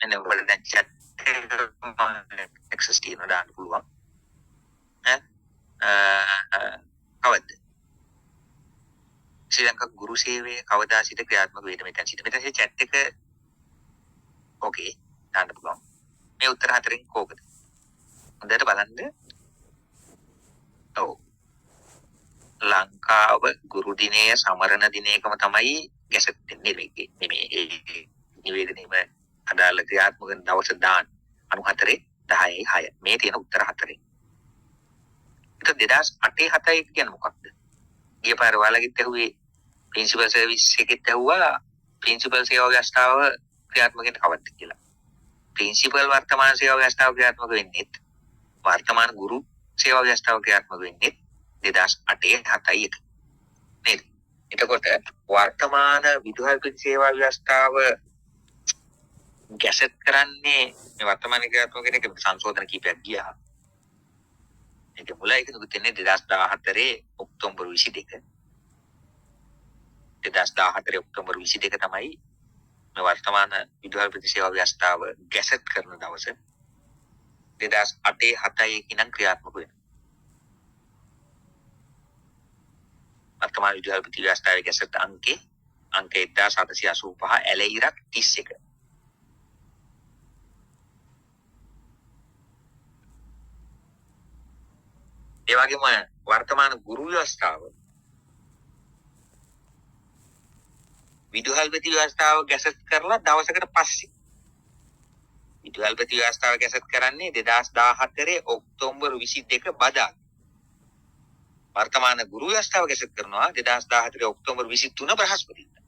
මෙන්න ඔයාලට දැන් chat එක access තියෙනවා දාන්න පුළුවන්. කවද්ද ශ්‍රී ලංකා ගුරු සේවය කවදා සිට ක්‍රියාත්මක වේද? මෙතන සිට මෙතන chat එක ඕකේ දාන්න පුළුවන්. මේ උත්තර හතරෙන් කෝකද? හොඳට බලන්න. ඔව්. ලංකාව ගුරු දිනය සමරන දිනයකම තමයි ගැසටෙන්නේ මේකේ. මේ නිවේදනයේම අදාළ ක්‍රියාත්මක දවස දාන්න 94/10/6 මේ තියෙන උත්තර හතරේ. ඒක 2008 7 කියන්නේ මොකක්ද? ගිය පාර ඔයාලගෙත් ඇහුවේ ප්‍රින්සිපල් සර්විස් එකෙත් ඇහුවා ප්‍රින්සිපල් සේවා ව්‍යවස්ථාව ක්‍රියාත්මක වෙන්නේ කවද්ද කියලා. ප්‍රින්සිපල් වර්තමාන සේවා ව්‍යවස්ථාව ක්‍රියාත්මක වෙන්නේ වර්තමාන ගුරු සේවා ව්‍යවස්ථාව ක්‍රියාත්මක වෙන්නේ 2008 7 නේද? එතකොට වර්තමාන විදුහල්පති සේවා ව්‍යවස්ථාව ගැසට් කරන්නේ මේ වර්තමාන ක්‍රියාත්මක වෙන එක සංශෝධන කීපයක් ගියා. ඒක මුල එකතු වෙන්නේ 2014 ඔක්තෝබර් 22. 2014 ඔක්තෝබර් 22 තමයි මේ වර්තමාන විදුහල්පති සේවා ව්‍යවස්ථාව ගැසට් කරන දවස. 2008 7 කිනම් ක්‍රියාත්මක වෙනවා. වර්තමාන විදුහල්පති ව්‍යවස්ථාවේ ගැසට් අංක 1785 ඇලයිරක් 31. ඒ වගේම වර්තමාන ගුරු ව්‍යවස්ථාව විදුහල්පති ව්‍යවස්ථාව ගැසට් කරලා දවසකට පස්සේ විදුහල්පති ව්‍යවස්ථාව ගැසට් කරන්නේ 2014 ඔක්තෝබර් 22 බදා. වර්තමාන ගුරු ව්‍යවස්ථාව ගැසට් කරනවා 2014 ඔක්තෝබර් 23 බ්‍රහස්පතින්දා.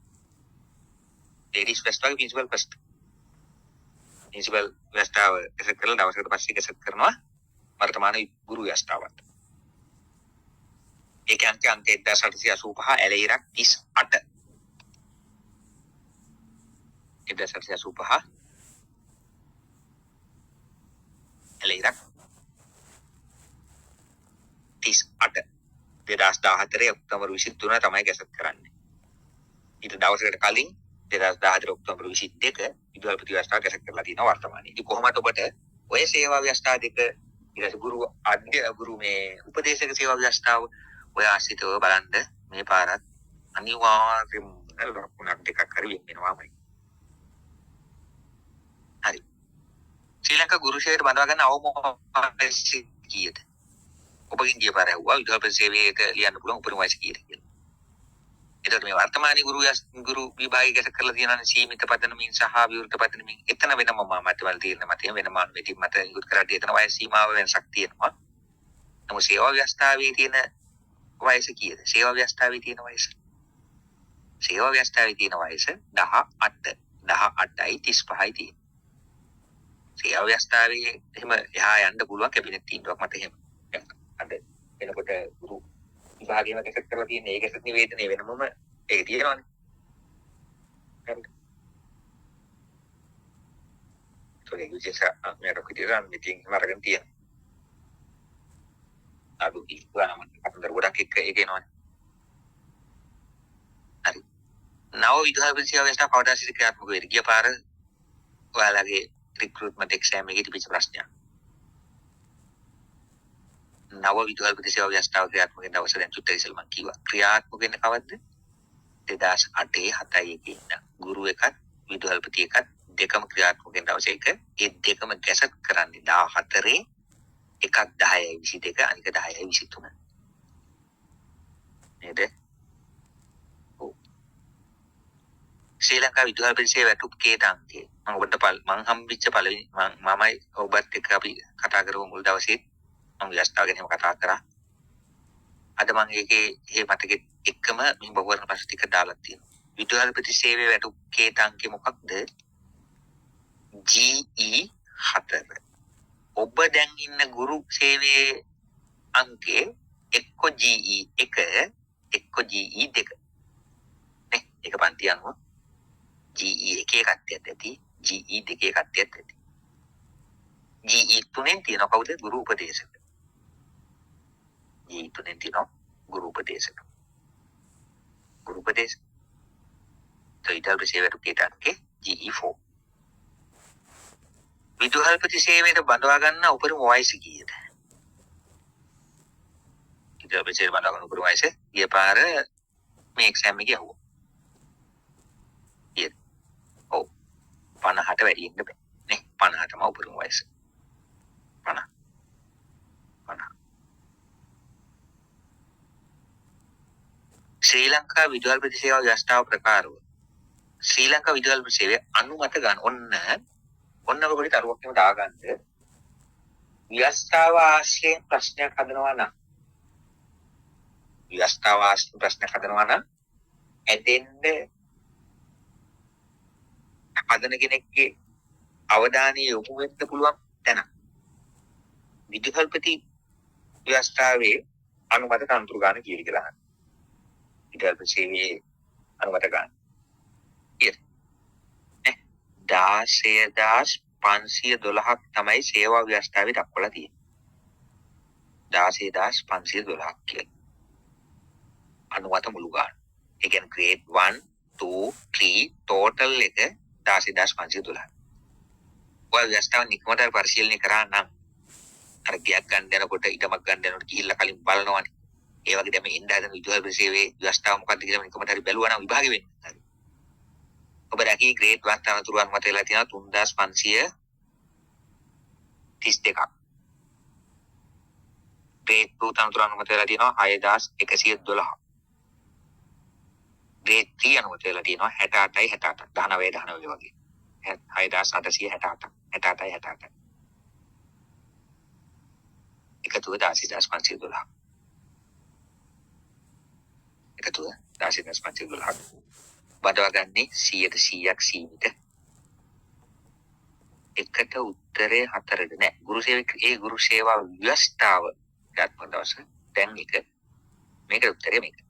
ලේඩිස් ෆෙස්ට් වගේ ප්‍රින්සිපල් ෆෙස්ට්. ප්‍රින්සිපල් ව්‍යවස්ථාව ගැසට් කරලා දවසකට පස්සේ ගැසට් කරනවා වර්තමාන ගුරු ව්‍යවස්ථාවත්. ඒක අංක 1785 ඇලයිරක් 38. 1785 ඇලයිරක් 38. 2014 ඔක්තෝබර් 23 තමයි ගැසට් කරන්නේ. ඊට දවසකට කලින් 2014 ඔක්තෝබර් 22 විදුහල්පති ව්‍යවස්ථාව ගැසට් කරලා තියෙනවා වර්තමානයේ. ඉතින් කොහොමද ඔබට ඔය සේවා ව්‍යවස්ථා දෙක ඊට ගුරු ගුරු මේ උපදේශක සේවා ව්‍යවස්ථාව ඔය ආශ්‍රිතව බලන්න මේ පාරත් අනිවාර්යයෙන්ම ලකුණක් දෙකක් හරි වෙන්න වෙනවාමයි. හරි. ශ්‍රී ලංකා ගුරු සේවයට බඳවා ගන්න අවම කීයද? ඔබගෙන් ගිය පාර ඇහුවා විදුහල්පති සේවයක ලියන්න පුළුවන් උපරිම වයස කීයද කියලා. එතකොට මේ වර්තමානයේ ගුරු විභාගය ගැසට් කරලා තියෙනවානේ සීමිත පදනමින් සහ විවෘත පදනමින් එතන වෙනම මතවල තියෙන මතය වෙනම මෙතින් මත ඉක්ුත් කරලා එතන වයස සීමාව වෙනසක් තියෙනවා. නමුත් සේවා ව්‍යවස්ථාවේ තියෙන වයස කීයද? සේවා ව්‍යවස්ථාවේ තියෙන වයස. සේවා ව්‍යවස්ථාවේ තියෙන වයස 18. 18යි 35යි තියෙනවා. සේවා ව්‍යවස්ථාවේ එහෙම එහා යන්න පුළුවන් කැබිනට් තීන්දුවක් මත එහෙම. අද එනකොට ගුරු විභාගයේම ගැසට් කරලා තියෙන ඒ ගැසට් නිවේදනයේ වෙනමම ඒක තියෙනවානේ. හරිද? ඒක විශේෂ මම කිව්වා මිටින් වරගෙන තියෙන. අඩු ඉස්සරහම අතර ගොඩක් එක ඒක එනවානේ. හරි. නව විදුහල්පති සේවා ව්‍යවස්ථාව කවදා සිට ක්‍රියාත්මක වෙද? ගිය පාර ඔයාලගේ රික්‍රූට්මන්ට් එක්සෑම් එකේ තිබිච්ච ප්‍රශ්නයක්. නව විදුහල්පති සේවා ව්‍යවස්ථාව ක්‍රියාත්මක වෙන දවස දැන් චුට්ට ඉස්සෙල්ලා මම කිව්වා. ක්‍රියාත්මක වෙන්නේ කවද්ද? 2008 7 ඉඳන් ගුරු එකත් විදුහල්පති එකත් දෙකම ක්‍රියාත්මක වෙන දවසේ එක ඒ දෙකම ගැසට් කරන්නේ 14 එකක් 10යි 22 අනික 10යි 23 නේද? ඔව්. ශ්‍රී ලංකා විදුහල්පති සේවයට උපකේතාංකය මම ඔබට මං හම්බෙච්ච පළවෙනි මමයි ඔබත් එක්ක අපි කතා කරපු මුල් දවසේ මම ව්‍යවස්ථාව ගැන කතා කරා. අද මම ඒකේ මේ මතකෙ එකම මේ බහුවර්ණ ප්‍රශ්න ටික දාලා තියෙනවා. විදුහල්පති සේවයේ වැටුප්කේතාංකය මොකක්ද? GE4. ඔබ දැන් ඉන්න ගුරු සේවයේ අංකය එක්ක GE1 එක්ක GE2. නේ? ඒක පන්ති අනුව GE1 කට්ටියත් ඇති GE2 කට්ටියත් ඇති. GE3 තියෙන කවුද? ගුරු උපදේශක. GE3 තියෙන ගුරු උපදේශක. ගුරු උපදේශක. तो इधर भी सेवा रुपये के GE4 විදුහල්පති සේවයට බඳවා ගන්න උපරිම වයස කීයද? විදුහල්පති සේවයට බඳවා ගන්න උපරිම වයස ගිය පාර මේ එක්සෑම් එකේ අහුවා. කීයද? ඔව් 50ට වැඩි ඉන්න බෑ. නේ 50ටම උපරිම වයස. 50. 50. ශ්‍රී ලංකා විදුහල්පති සේවා ව්‍යවස්ථාව ප්‍රකාරව ශ්‍රී ලංකා විදුහල්පති සේවය අනුමත ගන්න ඔන්න ඔබට තරුවක් එම දාගන්න ව්‍යවස්ථාව ආශ්‍රයෙන් ප්‍රශ්නයක් හදනවා නම් ව්‍යවස්ථාව ආශ්‍රයෙන් ප්‍රශ්නයක් හදනවා නම් ඇදෙන්න හදන කෙනෙක්ගේ අවධානය යොමු වෙන්න පුළුවන් තැන විදුහල්පති ව්‍යවස්ථාවේ අනුමත තනතුරු ගන්න කියලා විදුහල්පති සේවයේ අනුමත ගන්න 16,512ක් තමයි සේවා ව්‍යවස්ථාවේ දක්වලා තියෙන්නේ. 16,512ක් කියලා. අනුමත මුළු ගන්න. ඒ කියන්නේ grade 1, 2, 3 total එක 16,512. ඔය ව්‍යවස්ථාව නිකමට පරිශීලනය කරා නම් අර ගියක් ගන්න යනකොට ඊටමක් ගන්න යනකොට ගිහිල්ලා කලින් බලනවනේ. ඒ වගේ දැන් මේ ඉන්දියාවේ විදුහල්පති සේවයේ ව්‍යවස්ථාව මොකක්ද කියලා නිකමට හරි බැලුවා නම් විභාගෙ වෙන්නේ. ඔබ දැකී ග්‍රේඩ් 1 තනතුරු අනුමත වෙලා තියෙනවා 3,532ක්. ග්‍රේඩ් 2 තනතුරු අනුමත වෙලා තියෙනවා 6,112ක්. ග්‍රේඩ් 3 අනුමත වෙලා තියෙනවා 68යි 68ක් 19 19 වගේ. 6,868ක් 68යි 68ක්. එකතුව 16,512ක්. එකතුව 16,512ක්. බදවා ගන්නේ 100%ක් සීමිත. එකට උත්තරේ 4ද නෑ. ගුරු සේවා ව්‍යවස්ථාව ගත්ම දවස දැන් එක මේක උත්තරේ මේක.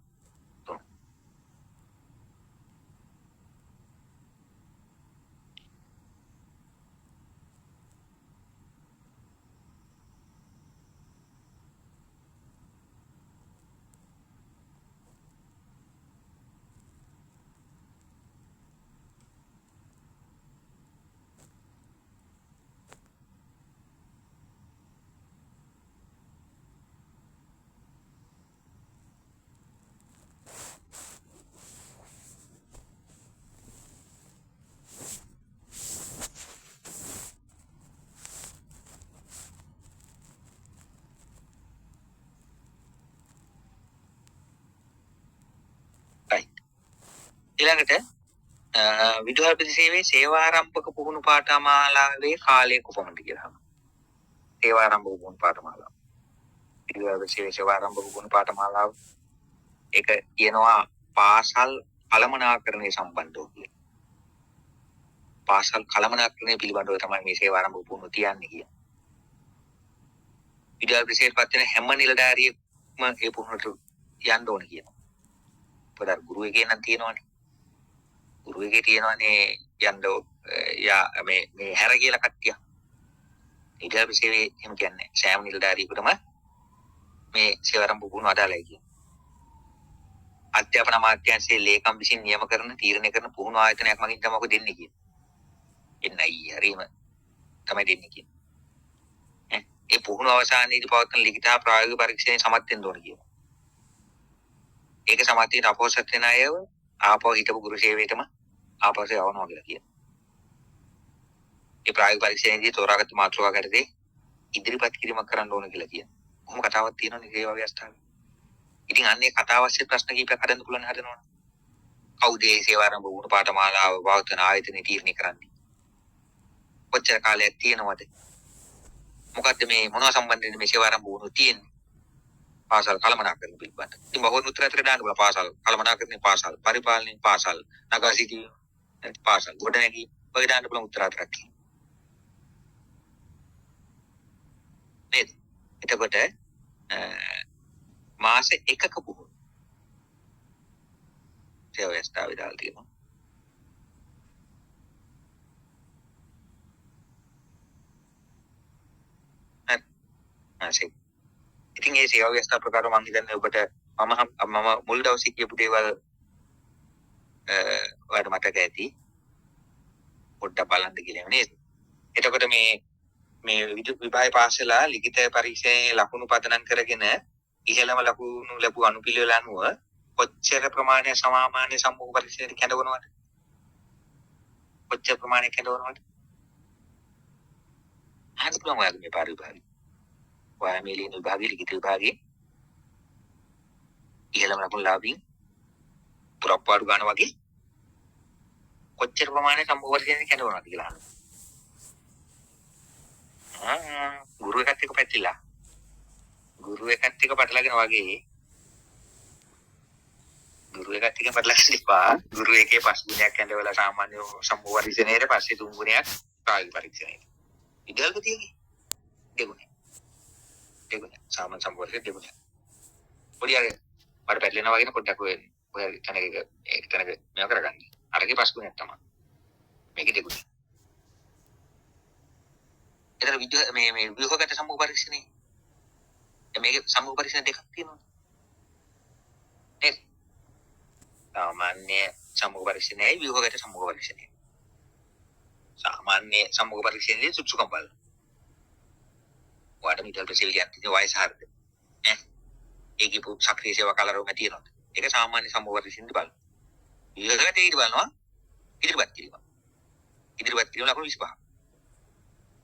ඊළඟට විදුහල්පති සේවයේ සේවාරම්භක පුහුණු පාඨමාලාවේ කාලය කොපමණද කියලා අහනවා. සේවාරම්භක පුහුණු පාඨමාලාව. විදුහල්පති සේවයේ සේවාරම්භක පුහුණු පාඨමාලාව ඒක කියනවා පාසල් කළමනාකරණය සම්බන්ධව කියලා. පාසල් කළමනාකරණය පිළිබඳව තමයි මේ සේවාරම්භක පුහුණුව තියන්නේ කියන්නේ. විදුහල්පති සේවයට පත් වෙන හැම නිලධාරියෙක්ම මේ පුහුණුවට යන්න ඕන කියනවා. පොඩක් ගුරුවෙක් නම් තියෙනවනේ. ගුරුවෙක්ගේ තියෙනවනේ යන්න මේ හැර කියලා කට්ටිය. විදුහල්පති සේවයේ එහෙම කියන්නේ සෑම නිලධාරියෙකුටම මේ සේවාරම්භක පුහුණුව අදාළයි කියන්නේ. අධ්‍යාපන අමාත්‍යාංශයේ ලේකම් විසින් නියම කරන තීරණය කරන පුහුණු ආයතනයක් මගින් තමයි ඔක දෙන්නේ කියන්නේ. එන්නයි හරීම තමයි දෙන්නේ කියන්නේ. ඒ පුහුණු අවසානයේදී පවත්වන ලිඛිත හා ප්‍රායෝගික පරීක්ෂණය සමත් වෙන්න ඕන කියනවා. ඒක සමත් වෙන අපොසත් වෙන අයව ආපහු හිටපු ගුරු සේවයටම ආපහු යවනවා කියලා කියනවා. ඒ ප්‍රායෝගික පරීක්ෂණයේදී තෝරාගත් මාතෘකා කරදී ඉදිරිපත් කිරීමක් කරන්න ඕන කියලා කියනවා. කොහොම කතාවක් තියෙනවනේ සේවා ව්‍යවස්ථාවේ. ඉතින් අන්නේ කතාවස්සේ ප්‍රශ්න කීපයක් හදන්න පුළුවන් හදනවනේ. කවුද මේ සේවාරම්භ වුණු පාඨමාලාව පවත්වන ආයතනෙ තීරණය කරන්නේ? කොච්චර කාලයක් තියෙනවද? මොකද්ද මේ මොනවා සම්බන්ධයෙන් මේ සේවාරම්භ වුණු තියෙන්නේ? පාසල් කළමනාකරණ පිළිබඳ. ඉතින් බහුවන උත්තර අතර දාන්න බලා පාසල් කළමනාකරණේ පාසල් පරිපාලනයේ පාසල් නගර සිටීම පාසල් ගොඩනැගී වගේ දාන්න පුළුවන් උත්තර අතරක් නේද? එතකොට මාස එකක පුහුණු සේවා ව්‍යවස්ථාවේ දාලා තියෙනවා. ඉතින් ඒ සේවා ව්‍යවස්ථා ප්‍රකාරව මම හිතන්නේ ඔබට මම මුල් දවසේ කියපු දේවල් ඔයාලට මතක ඇති. පොඩ්ඩක් බලන්න කියලා නේද? එතකොට මේ විභාගය පාස් වෙලා ලිඛිත පරීක්ෂණයේ ලකුණු පදනම් කරගෙන ඉහළම ලකුණු ලැබූ අනුපිළිවෙල අනුව කොච්චර ප්‍රමාණය සමාමාන්‍ය සම්මුඛ පරීක්ෂණයට කැඳවනවද? කොච්චර ප්‍රමාණයක් කැඳවනවද? අහන්න පුළුවන් ඔයාගේ මේ පාර විභාගය. ඔයා මේ ලියන විභාගයේ ලිඛිත විභාගයේ ඉහළම ලකුණු ලාභී පුරප්පාඩු ගන්න වගේ කොච්චර ප්‍රමාණයක් සම්මුඛ පරීක්ෂණයට කැඳවනවද කියලා අහන්න. ගුරු එකත් එක්ක පැටලිලා ගුරු එකත් එක්ක පැටලගෙන වගේ ගුරු එකත් එක්ක පැටලගෙන ඉපා ගුරු එකේ 5 ගුණයක් ඇඳවලා සාමාන්‍ය සම්මුඛ පරීක්ෂණයේ පස්සේ 3 ගුණයක් ප්‍රායෝගික පරීක්ෂණයේ විද්‍යාල්පතියගේ දෙගුණයක් සාමාන්‍ය සම්මුඛ පරීක්ෂණයේ දෙගුණයක් පොඩි අර මට පැටලෙනවා වගේ පොඩ්ඩක් ඔය තැනක ඒක තැනක මේව කරගන්න අරගේ 5 ගුණයක් තමයි මේකේ දෙගුණයක් එතන මේ ව්‍යුහගත සම්මුඛ පරීක්ෂණේ මේකේ සම්මුඛ පරීක්ෂණ දෙකක් තියෙනවා නේද? සාමාන්‍ය සම්මුඛ පරීක්ෂණයයි ව්‍යුහගත සම්මුඛ පරීක්ෂණයයි. සාමාන්‍ය සම්මුඛ පරීක්ෂණයේ සුසුකම් බලන. ඔයාට මිඩල් ප්‍රසිලියන් තියෙන වයස හරිද? ඒකේ සක්‍රීය සේවා කාලරෝම තියෙනවද? ඒක සාමාන්‍ය සම්මුඛ පරීක්ෂණෙදි බලන. ව්‍යුහගත ඊට බලනවා ඉදිරිපත් කිරීම. ඉදිරිපත් කිරීම ලකුණු 25.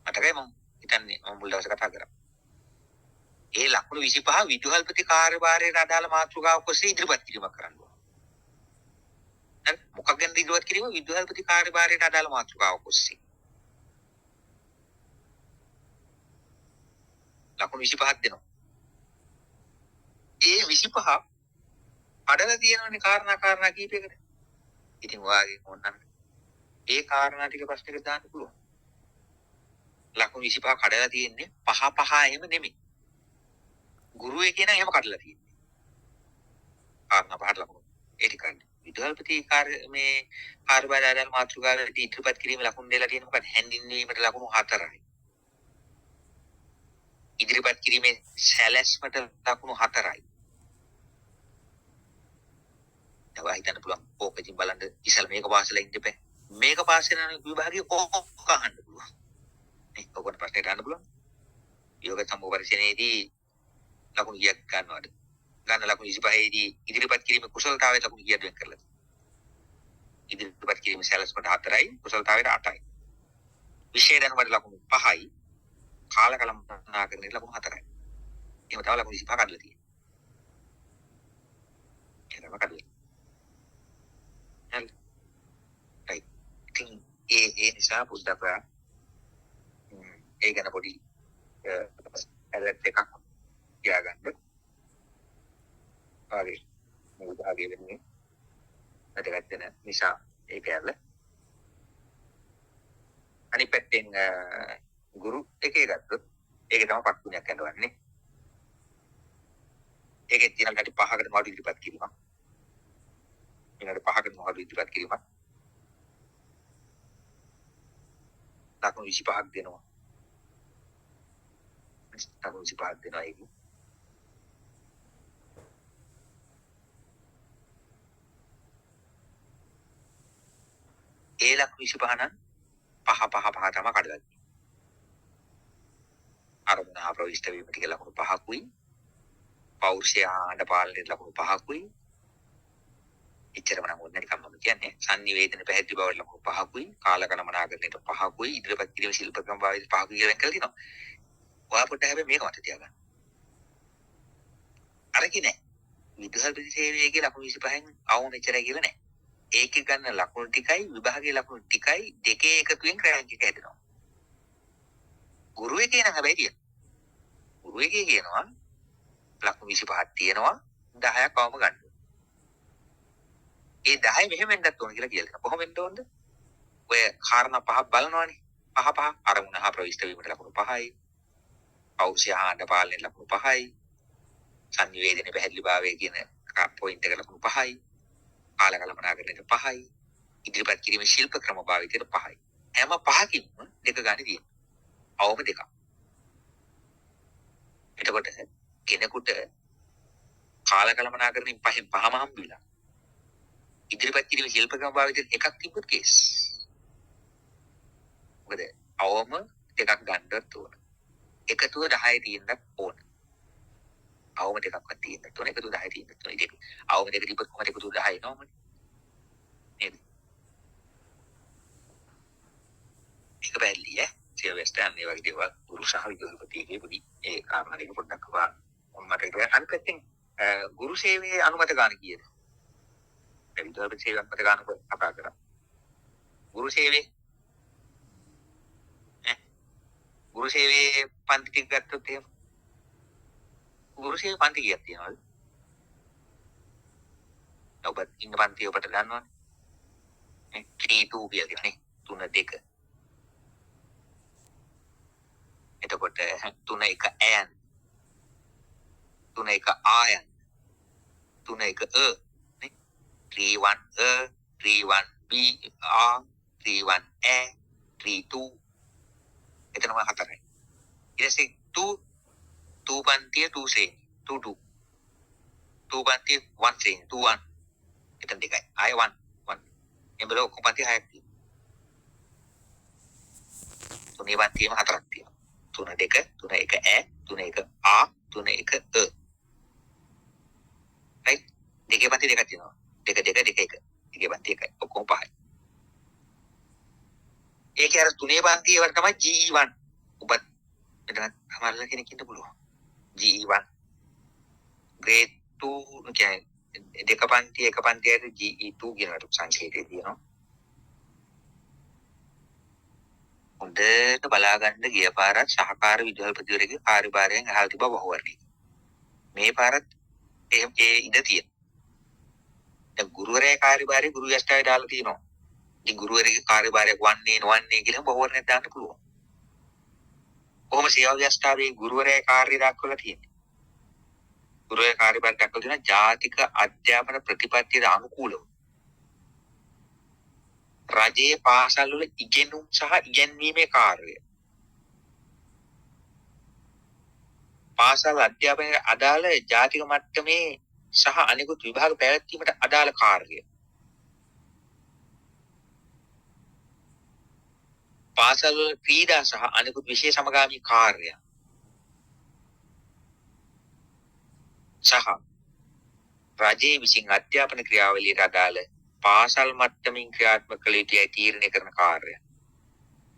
අටකයි මම හිතන්නේ මම මුල් දවසේ කතා කරා. ඒ ලකුණු 25 විදුහල්පති කාර්යභාරයට අදාළ මාතෘකාවක් ඔස්සේ ඉදිරිපත් කිරීමක් කරන්න ඕන. හරි මොකක් ගැනද ඉදිරිපත් කිරීම? විදුහල්පති කාර්යභාරයට අදාළ මාතෘකාවක් ඔස්සේ. ලකුණු 25ක් දෙනවා. ඒ 25 අඩලා තියෙනවනේ කාරණා කීපයකට. ඉතින් ඔයාගේ ඕනනම් ඒ කාරණා ටික ප්‍රශ්නෙකට දාන්න පුළුවන්. ලකුණු 25 කඩලා තියෙන්නේ පහ එහෙම නෙමෙයි. ගුරු එකේ නම් එහෙම කඩලා තියෙන්නේ. කාරණා පහට ලකුණු. ඒ ටිකන්නේ. විදුහල්පති මේ කාර්යභාරය ආදාළ මාතෘකාවට ඉදිරිපත් කිරීමේ ලකුණු දෙලා තියෙන මොකද? හැඳින්වීමට ලකුණු 4යි. ඉදිරිපත් කිරීමේ සැලැස්මට ලකුණු 4යි. ඒවා හිතන්න පුළුවන්. ඕක ඉතින් බලන්න ඉස්සල මේක පාසලා ඉන්න බෑ. මේක පාස් වෙන විභාගයේ ඕක අහන්න පුළුවන්. නේ ඔකට ප්‍රශ්නේ ගන්න පුළුවන්. යෝග සම්මුඛ පරීක්ෂණයේදී ලකුණු කීයක් ගන්නවද? ගන්න ලකුණු 25 දී ඉදිරිපත් කිරීමේ කුසලතාවයට ලකුණු කීයක් වෙන් කරලාද? ඉදිරිපත් කිරීමේ සැලැස්මට 4යි, කුසලතාවයට 8යි. විශේෂයෙන් වල ලකුණු 5යි, කාලකලමනාකරණයට ලකුණු 4යි. එහෙම තමයි ලකුණු 25 කඩලා තියෙන්නේ. එහෙම කඩලා. හරි. right. ඉතින් ඒ නිසා පුද්දක ඒ ගැන පොඩි ඇලර්ට් එකක් තියාගන්න. හරි. මොකද ආගේ වෙන්නේ? වැදගත් වෙන නිසා ඒක ඇල්ල. අනිත් පැත්තෙන් ගුරු එකේ ගත්තොත් ඒකේ තමයි පස් ගුණයක් යනවන්නේ. ඒකේ තියෙන ගැටි 5කට මාරු ඉදිරිපත් කිරීමක්. ඊළඟට 5කට මාරු ඉදිරිපත් කිරීමක්. ලකුණු 25ක් දෙනවා. ලකුණු 25ක් දෙනවා ඒක. ඒ ලකුණු 25 නම් පහ තමයි කඩලා තියෙන්නේ. අරමුණ හා ප්‍රවිෂ්ඨ වීම ටික ලකුණු 5කුයි. පෞරුෂය ආණ්ඩ පාලනයේ ලකුණු 5කුයි. එච්චරම නම් ඕනේ නිකම්ම කියන්නේ. සංනිවේදන පැහැදිලි බවට ලකුණු 5කුයි. කාලකලමනාකරණයට 5කුයි. ඉදිරිපත් කිරීම ශිල්පකම් භාවිත 5කුයි කියලා වෙන් කරලා තියෙනවා. ඔයා පොඩ්ඩක් හැබැයි මේක මත තියාගන්න. අරකේ නෑ. විදුහල් ප්‍රතිසේවයේ ලකුණු 25න් අවම මෙච්චරයි කියලා නෑ. ඒකේ ගන්න ලකුණු ටිකයි විභාගයේ ලකුණු ටිකයි දෙකේ එකතුවෙන් රැංක් එක හැදෙනවා. ගුරු එකේ නම් හැබැයි තියෙනවා. ගුරු එකේ කියනවා ලකුණු 25ක් තියෙනවා 10ක් අවම ගන්න. ඒ 10 මෙහෙම වෙන්නත් ඕන කියලා කියනවා. කොහොම වෙන්න ඕනද? ඔය කාරණා පහක් බලනවානේ. පහ අරමුණ හා ප්‍රවිෂ්ඨ වීමට ලකුණු 5යි. පෞරුෂය හා අඬ පාලනයේ ලකුණු 5යි. සංනිවේදනයේ පැහැදිලිභාවය කියන පොයින්ට් එක ලකුණු 5යි. කාලකලමනාකරණයට 5යි. ඉදිරිපත් කිරීමේ ශිල්ප ක්‍රම භාවිතයට 5යි. හැම පහකින්ම දෙක ගන්න තියෙනවා. අවම දෙකක්. එතකොට කෙනෙකුට කාලකලමනාකරණයෙන් පහම හම්බුලා. ඉදිරිපත් කිරීමේ ශිල්ප ක්‍රම භාවිතයට එකක් තිබ්බොත් කේස්. මොකද අවම දෙකක් ගන්නත් ඕන. එකතුව 10 තියෙන්නත් ඕන. අවම දෙකක්වත් තියෙන්නත් ඕන. එකතුව 10 තියෙන්නත් ඕන. ඒක අවම දෙක තිබ්බොත් කොහමද එකතුව 10 එනවමනේ. නේද? ඒක බැලී සිය වෙස්ටර්න් මේ වගේ දේවල් ගුරු සහ විදුහල්පතිගේ පොඩි ඒ කාරණා දෙක පොඩ්ඩක් මට ඒක අනිත් ගුරු සේවයේ අනුමත ගන්න කීයද? විදුහල්පති සේවය අනුමත ගන්න කතා කරා. ගුරු සේවයේ ගුරු සේවයේ පන්ති ටික ගත්තොත් එහෙම ගුරු සේවයේ පන්ති කීයක් තියෙනවද? ඔබ ඉන්න පන්ති ඔබට දන්නවනේ. 3 2 කියලා නේ 3 2. එතකොට 3 1 ඇන් 3 1 ආයන් 3 1 නේ 3 1 3 1 b r 3 1 a 3 2 එතනම හතරයි. ඊට පස්සේ 2 පන්තිය 2 ශ්‍රේණි 2 2 2 පන්තිය 1 ශ්‍රේණි 2 1 එතන දෙකයි. ආය 1 1 එඹල ඔක්කොම පන්ති 6ක් තියෙනවා. තුනේ පන්තියම හතරක් තියෙනවා. 3 2 3 1 a 3 1 a 3 1 right දෙකේ පන්ති දෙකක් තියෙනවා. 2 2 2 1 දෙකේ පන්ති එකයි. ඔක්කොම පහයි. ඒකේ අර තුනේ පන්තිය වල තමයි GE1 ඔබ මෙතන අමාරුල කෙනෙක් ඉන්න පුළුවන්. GE1 grade 2 කියන්නේ දෙක පන්ති එක පන්තියට GE2 කියන සංකේතය තියෙනවා. හොඳට බලා ගන්න ගිය පාරක් සහකාර විදුහල්පතිවරයෙකුගේ කාර්යභාරයෙන් අහල් තිබව බහුවර්ණී. මේ පාරත් ඒ ඉඳ තියෙනවා. දැන් ගුරුවරයා කාර්යභාරය ගුරු යෂ්ටාවේ දාලා තියෙනවා. ඉතින් ගුරුවරයාගේ කාර්යභාරයක් වන්නේ නොවන්නේ කියලා බහුවර්ණයක් දාන්න පුළුවන්. කොහොම සේවා යෂ්ටාවේ ගුරුවරයා කාර්ය දක්වලා තියෙන්නේ. ගුරුවරයා කාර්යභාරය දක්වලා තියෙන ජාතික අධ්‍යාපන ප්‍රතිපත්තියට අනුකූලව රජයේ පාසල් වල ඉගෙනුම් සහ ඉගැන්වීමේ කාර්යය. පාසල් අධ්‍යාපනයේ අදාළ ජාතික මට්ටමේ සහ අනිකුත් විභාග පැවැත්වීමට අදාළ කාර්යය. පාසල් වල ක්‍රීඩා සහ අනිකුත් විශේෂ සමගාමී කාර්ය. සහ රජයේ විසින් අධ්‍යාපන ක්‍රියාවලියට අදාළ පාසල් මට්ටමින් ක්‍රියාත්මක කළ යුතුයි තීරණය කරන කාර්යය.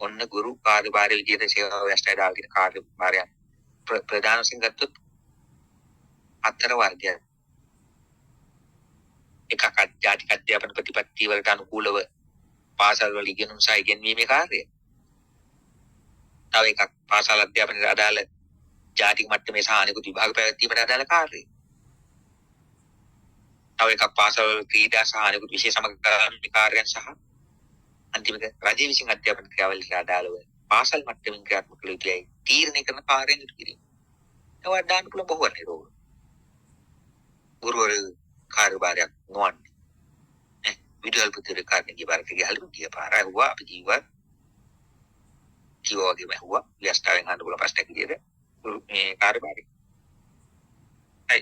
ඔන්න ගුරු කාර්යභාරය විදිහට සේවා ව්‍යවස්ථාවේ දාලා තියෙන කාර්යභාරයන් ප්‍රධාන වශයෙන් ගත්තොත් 4 වර්ගයක්. එකක් ජාතික අධ්‍යාපන ප්‍රතිපත්ති වලට අනුකූලව පාසල් වල ඉගෙනුම් සහ ඉගෙනීමේ කාර්යය. තව එකක් පාසල් අධ්‍යාපනයට අදාළ ජාතික මට්ටමේ සහ අනිකුත් විභාග පැවැත්වීමට අදාළ කාර්යය. තව එකක් පාසල් ක්‍රීඩා සහ අනිකුත් විශේෂ සමගාමී කාර්යයන් සහ අන්තිම එක රජයේ විසින් අධ්‍යාපන ක්‍රියාවලියට අදාළව පාසල් මට්ටමින් ක්‍රියාත්මක කළ යුතුයි තීරණය කරන කාර්යයන් ඉටු කිරීම. ඒවා දාන්න පුළුවන් බහුවර්ණී රෝග. ගුරුවරු කාර්යභාරයක් නොවන්නේ. විදුහල්පතිවරයෙක් කාර්යයේ භාරක ගහලා ගිය පාර ඇහුවා අපි ජීවත් කිව්වා වගේම ඇහුවා ව්‍යවස්ථාවෙන් අහන්න පුළුවන් ප්‍රශ්නයක් විදියට මේ කාර්යභාරය. හරි.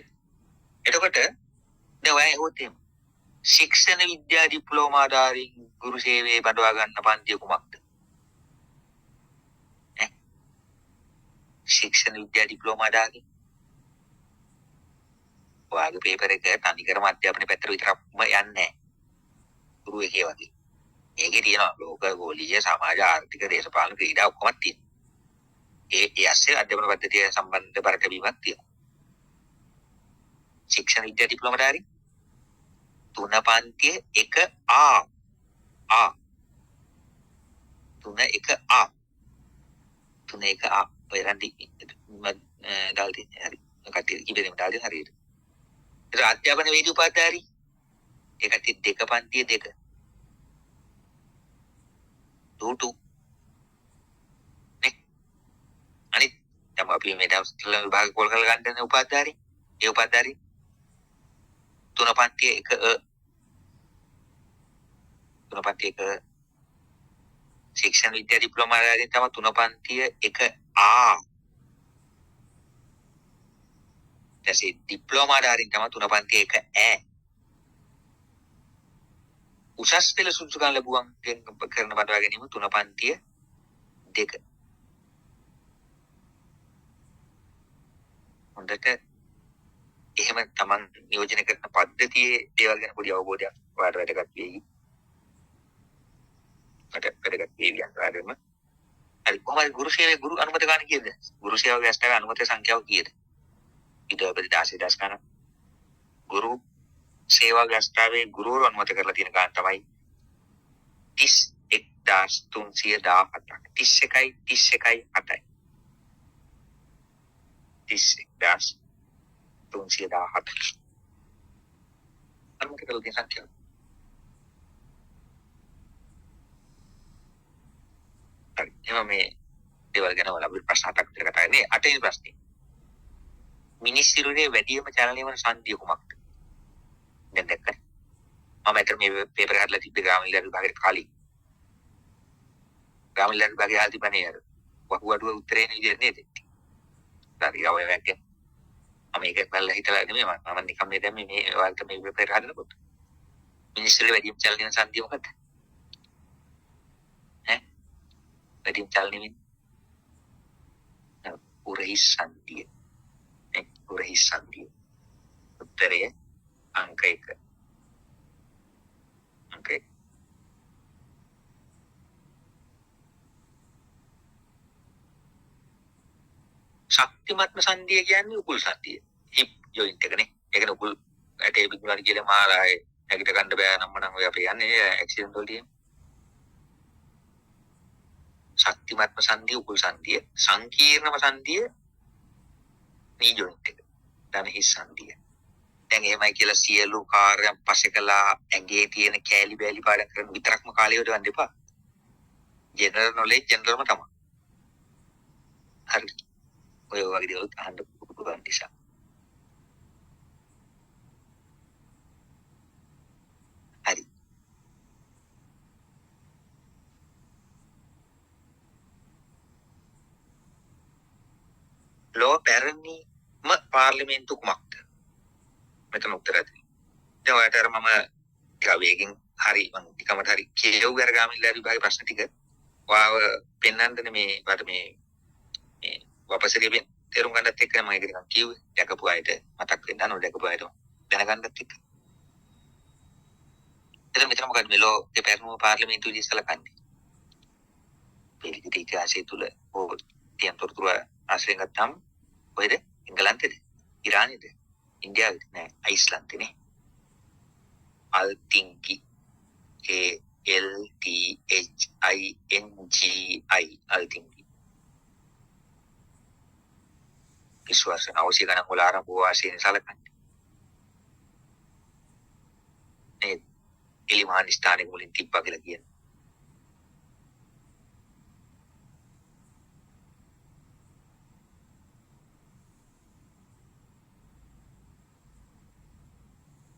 එතකොට දැන් ඔය ඇහුවොත් එහෙම ශික්ෂණ විද්‍යා ඩිප්ලෝමාධාරීන් ගුරු සේවයේ බඳවා ගන්න පන්තිය කුමක්ද? ශික්ෂණ විද්‍යා ඩිප්ලෝමාධාරී ඔයාගේ පේපර් එක තනිකරම අධ්‍යාපනයේ පැත්තට විතරක්ම යන්නේ නැහැ. ගුරු එකේ වගේ. ඒකේ තියෙනවා ලෝක ගෝලීය සමාජ ආර්ථික දේශපාලන ක්‍රීඩා ඔක්කොම තියෙනවා. ඒ ඇස්සේ අධ්‍යාපන පද්ධතිය සම්බන්ධ බරකවීමක් තියෙනවා. ශික්ෂණ විද්‍යා ඩිප්ලෝමාධාරී 3 පන්තිය 1 ආ 3 1 ආ 3 1 ආ ඔය රන්දි දාලා තියෙන්නේ හරි. කට්ටිය කිව්වෙම දාලා තියෙන හරියට. ඒක අධ්‍යාපන වේදී උපාධාරී ඒකත් 2 පන්තිය 2 2 නේ අනිත් තම අපි මේ දවස්වල විභාග කෝල් කරලා ගන්න උපාධාරී ඒ උපාධාරී 3 පන්තිය 1 3 පන්තිය 1 ශික්ෂණ විද්‍යා ඩිප්ලෝමාධාරී තම 3 පන්තිය 1 ආ දැසේ ඩිප්ලෝමාධාරී තම 3 පන්තිය 1 ඈ උසස් පෙළ සුදුසුකම් ලැබුවන් කරන බඳවා ගැනීම 3 පන්තිය දෙක. හොඳට එහෙම තමන් නියෝජනය කරන පද්ධතියේ දේවල් ගැන පොඩි අවබෝධයක් ඔයාලට වැදගත් වෙයි. මට වැදගත් වෙයි යන්ත්‍රාවෙම. හරි කොහොමද ගුරු සේවයේ ගුරු අනුමත ගන්න කීයද? ගුරු සේවාවේ ඇස්තක අනුමත සංඛ්‍යාව කීයද? ඊට අපිට 16 ගණන්. ගුරු සේවාවේ ඇස්තකේ ගුරුවරු අනුමත කරලා තියෙන ගාන තමයි 31317ක්. 31යි 8යි. 31317 අනුමත කරලා තියෙන සංඛ්‍යාව. හරි. එහෙනම් මේ දේවල් ගැන ඔයාලා අපිට ප්‍රශ්න හතක් විතර කතා කරන්නේ. 8 වෙනි ප්‍රශ්නේ. මිනිස් සිරුරේ වැඩිම චලනය වන සංදිය කුමක්ද? දැන් දැක්කද? මම අතර මේ පේපර් එකක් හදලා තිබ්බේ ග්‍රාමීය විභාගයට කලින්. ග්‍රාමීය විභාගය හදලා තිබ්බනේ අර වහුවඩුව උත්තරේ නේ නේද? හරි ඔය වැක්කේ. මම ඒක බලලා හිතලා නෙමෙයි මම නිකම් මේ දැන් මේ ඔයාලට මේ පේපර් හදනකොට. මිනිස් සිරුරේ වැඩිම චලනය වන සංදිය මොකක්ද? ඈ? වැඩිම චලනය වෙන්නේ උරහිස් සංදිය. උරහිස් සංදිය. උත්තරය अंक 1. अंक 1. ශක්තිමත්ම සංදිය කියන්නේ උකුල් සංදිය. හිප් ජොයින්ට් එකනේ. ඒකනේ උකුල් ඇටේ බිඳුනරි කියලා මාරායේ නැගිට ගන්න බෑ නම් මනම් ඔය අපි යන්නේ ඇක්සිඩන්ට් වලදී. ශක්තිමත්ම සංදිය උකුල් සංදිය. සංකීර්ණම සංදිය නී ජොයින්ට් එක. දැන් හිස් සංදිය. දැන් එහෙමයි කියලා සියලු කාර්යයන් පස්සේ කළා ඇඟේ තියෙන කෑලි බෑලි පාඩම් කරන විතරක්ම කාලය යොදවන්න එපා. ජෙනරල් නොලෙජ් ජෙනරල්ම තමයි. හරි. ඔය වගේ දේවල් අහන්න පුළුවන් නිසා. හරි. ලෝ පැරණිම පාර්ලිමේන්තු කුමක්ද? මෙතන උත්තරය තියෙනවා. දැන් ඔයාලට අර මම ටික වේගෙන් හරි මම ටිකමට හරි කියවු ග්‍රාමීය විභාගයේ ප්‍රශ්න ටික ඔයාව පෙන්වන්නනේ මේ වපසරියෙන් තේරුම් ගන්නත් එක්ක මම ඒක නිකන් කිව්වේ. දැකපු අයට මතක් වෙන්න නොදැකපු අයට දැනගන්නත් එක්ක. එතන මෙතන මොකද මෙලෝ ඒ පැරණිම පාර්ලිමේන්තුවේ ඉස්සලකන්නේ. පිළිගිට ඉතිහාසය තුල ඕ තියන තොරතුරු ආශ්‍රයෙන් ගත්තාම කොහෙද? එංගලන්තෙද? ඉරානේද? ඉන්දියාවේද? නෑ අයිස්ලන්තේ නේ. අල්තින්කි ALTHINGI අල්තින්කි. විශ්වාසන අවශ්‍ය ගණන් වල ආරම්භ වූ ආශයෙන් සලකන්නේ. මේ එලිමාන් ස්ථානෙ මුලින් තිබ්බා කියලා කියන්නේ.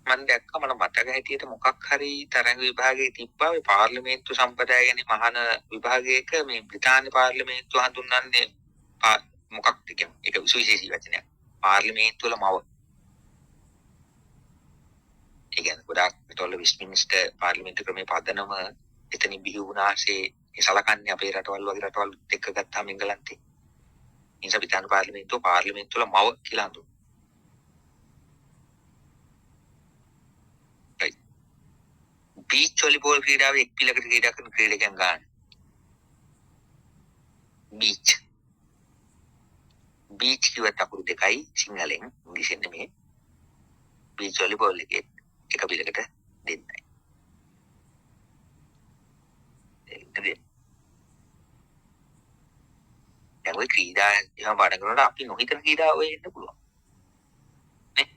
මම දැක්කා මම මතක හිටියට මොකක් හරි තරඟ විභාගයේ තිබ්බා මේ පාර්ලිමේන්තු සම්ප්‍රදාය ගැන මහාන විභාගයක මේ බ්‍රිතාන්‍ය පාර්ලිමේන්තුව හඳුන්වන්නේ මොකක්ද කියන්නේ? ඒක විශේෂී වචනයක්. පාර්ලිමේන්තුව වල මව. ඒ කියන්නේ ගොඩාක් පිටවල වෙස්ට්මින්ස්ටර් පාර්ලිමේන්තු ක්‍රමේ පදනම එතනින් බිහි වුණාසේ ඒ සලකන්නේ අපේ රටවල් වගේ රටවල් එක්ක ගත්තාම එංගලන්තේ. නිසා බ්‍රිතාන්‍ය පාර්ලිමේන්තුව වල මව කියලා හඳුන්වනවා. බීච් වොලිබෝල් ක්‍රීඩාවේ එක් පිළකට ක්‍රීඩා කරන ක්‍රීඩකයන් ගන්න. බීච් කියවට අකුරු දෙකයි සිංහලෙන් ඉංග්‍රීසියෙන් නෙමෙයි. බීච් වොලිබෝල් එකේ එක පිළකට දෙන්නයි. දැන් ඔය ක්‍රීඩා එහෙම පාඩම් කරනකොට අපි නොහිතන ක්‍රීඩා ඔය එන්න පුළුවන්. නේ?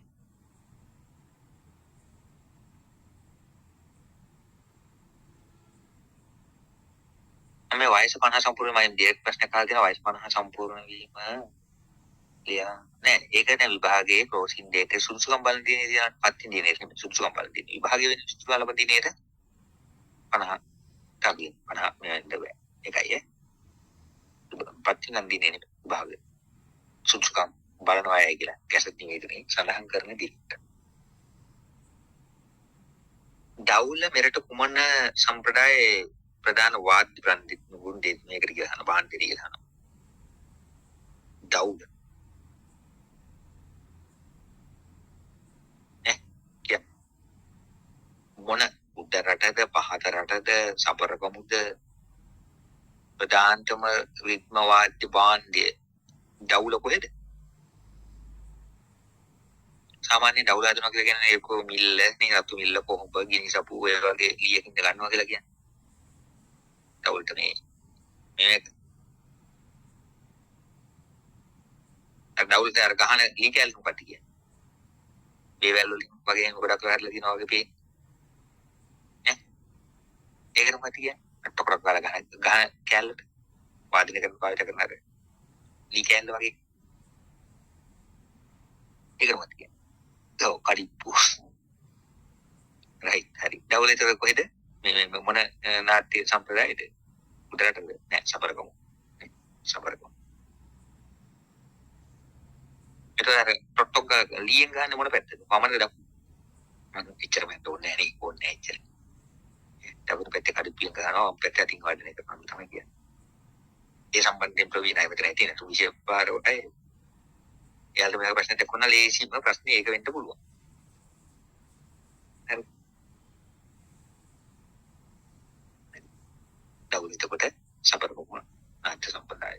මේ වයස 50 සම්පූර්ණ මම ඩිරෙක්ට් ප්‍රශ්න අහලා තියෙනවා වයස 50 සම්පූර්ණ වීම ලියා නෑ ඒක නෑ විභාගයේ ක්‍රෝසින් ඩේට් සුදුසුකම් බලන දිනේ පත්ති දිනේ සුදුසුකම් බලන දිනේ විභාගයේ වෙන සුදුසුකම් බලන දිනේට 50 තගින් 50 මෙන්න බෑ ඒකයි පත්ති නම් දිනේ විභාගය සුදුසුකම් බලනවා අය කියලා කැසට් නිවේදනයේ සඳහන් කරන දිනට දවුල මෙරට කුමන සම්ප්‍රදායේ ප්‍රධාන වාද්‍ය ප්‍රන්දිත් නුගුන් දෙත් මේකට ගහන බාන්ඩරි කියලා හන. දවුල. කිය මොන උඩ රටද පහත රටද සබරගමුද ප්‍රධානතම රිද්ම වාද්‍ය භාණ්ඩය දවුල කොහෙද? සාමාන්‍ය දවුල හදනවා කියලා කියන්නේ ඒක මිල්ල නේ රතු මිල්ල කොහොඹ ගිනි සපුව ඒ වගේ ලියකින් ගන්නවා කියලා කියන්නේ. දවුලට මේ දවුලට අර ගහන ලී කැලේ මොකක්ද කියන්නේ? දේවල් වලින් වගේ ගොඩක් වැරලා දිනවා වගේ පේන. ඈ ඒකට මොකක්ද කියන්නේ? අට්ටොකරක් ගාලා ගහ කැලේට වාදනය කරන පාවිච්චි කරන අර ලී කැලේ වගේ ඒකට මොකක්ද කියන්නේ? ඔව් කඩිප්පු. රයිට් හරි. දවුලේට කොහෙද? මේ මොන නාට්‍ය සම්ප්‍රදායද? උඩරටද? නෑ සබරගමු. සබරගමු. ඒතර ටොට්ටොක් ලියෙන් ගන්න මොන පැත්තද? වමනද දකුණ? මම එච්චර මම ඕනේ නෑ නේ ඕනේ එච්චර. දකුණු පැත්තේ කඩිප්පියෙන් ගන්නවා වම් පැත්තේ අතින් වඩන එක මම තමයි කියන්නේ. ඒ සම්බන්ධයෙන් ප්‍රවීණයි මෙතන තියෙන තුවිෂය පාරවටයි. එයාලට මේ ප්‍රශ්නෙට කොන ලේසිම ප්‍රශ්නේ ඒක වෙන්න පුළුවන්. හරි. දවුලට කොට සබරගමු නාට්‍ය සම්ප්‍රදාය.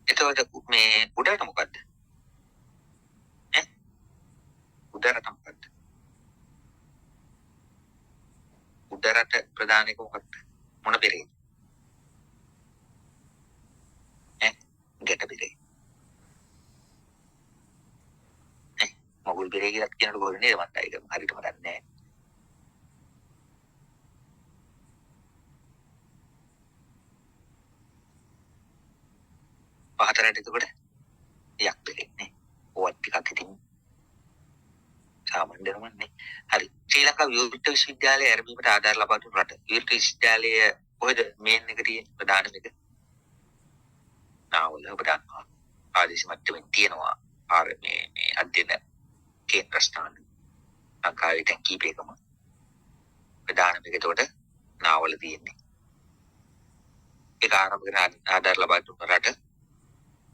එතකොට මේ උඩරට මොකද්ද? ඈ උඩරට මොකද්ද? උඩරට ප්‍රධාන එක මොකක්ද? මොන බෙරේ? ඈ ගැට බෙරේ. ඈ මොගුල් බෙරේ කියලා කියනකොට ගොඩ නේද මට ඒක හරියටම දන්නේ නැහැ. පහතරට එතකොට යක් බෙරේ නේ. ඕවත් ටිකක් ඉතින් සාමාන්‍ය දරුවන්නේ. හරි. ශ්‍රී ලංකා විවෘත විශ්වවිද්‍යාලයේ ආරම්භයට ආධාර ලබා දුන් රට. විවෘත විශ්වවිද්‍යාලය කොහෙද මේන් එක තියෙන්නේ ප්‍රධානම එක? නාවල ඔබ දන්නවා. ආදේශ මට්ටමින් තියෙනවා. ආර මේ අධ්‍යයන කේන්ද්‍ර ස්ථාන. ලංකාවේ දැන් කීපයකම ප්‍රධානම එක එතකොට නාවල තියෙන්නේ. ඒක ආරම්භකට ආධාර ලබා දුන් රට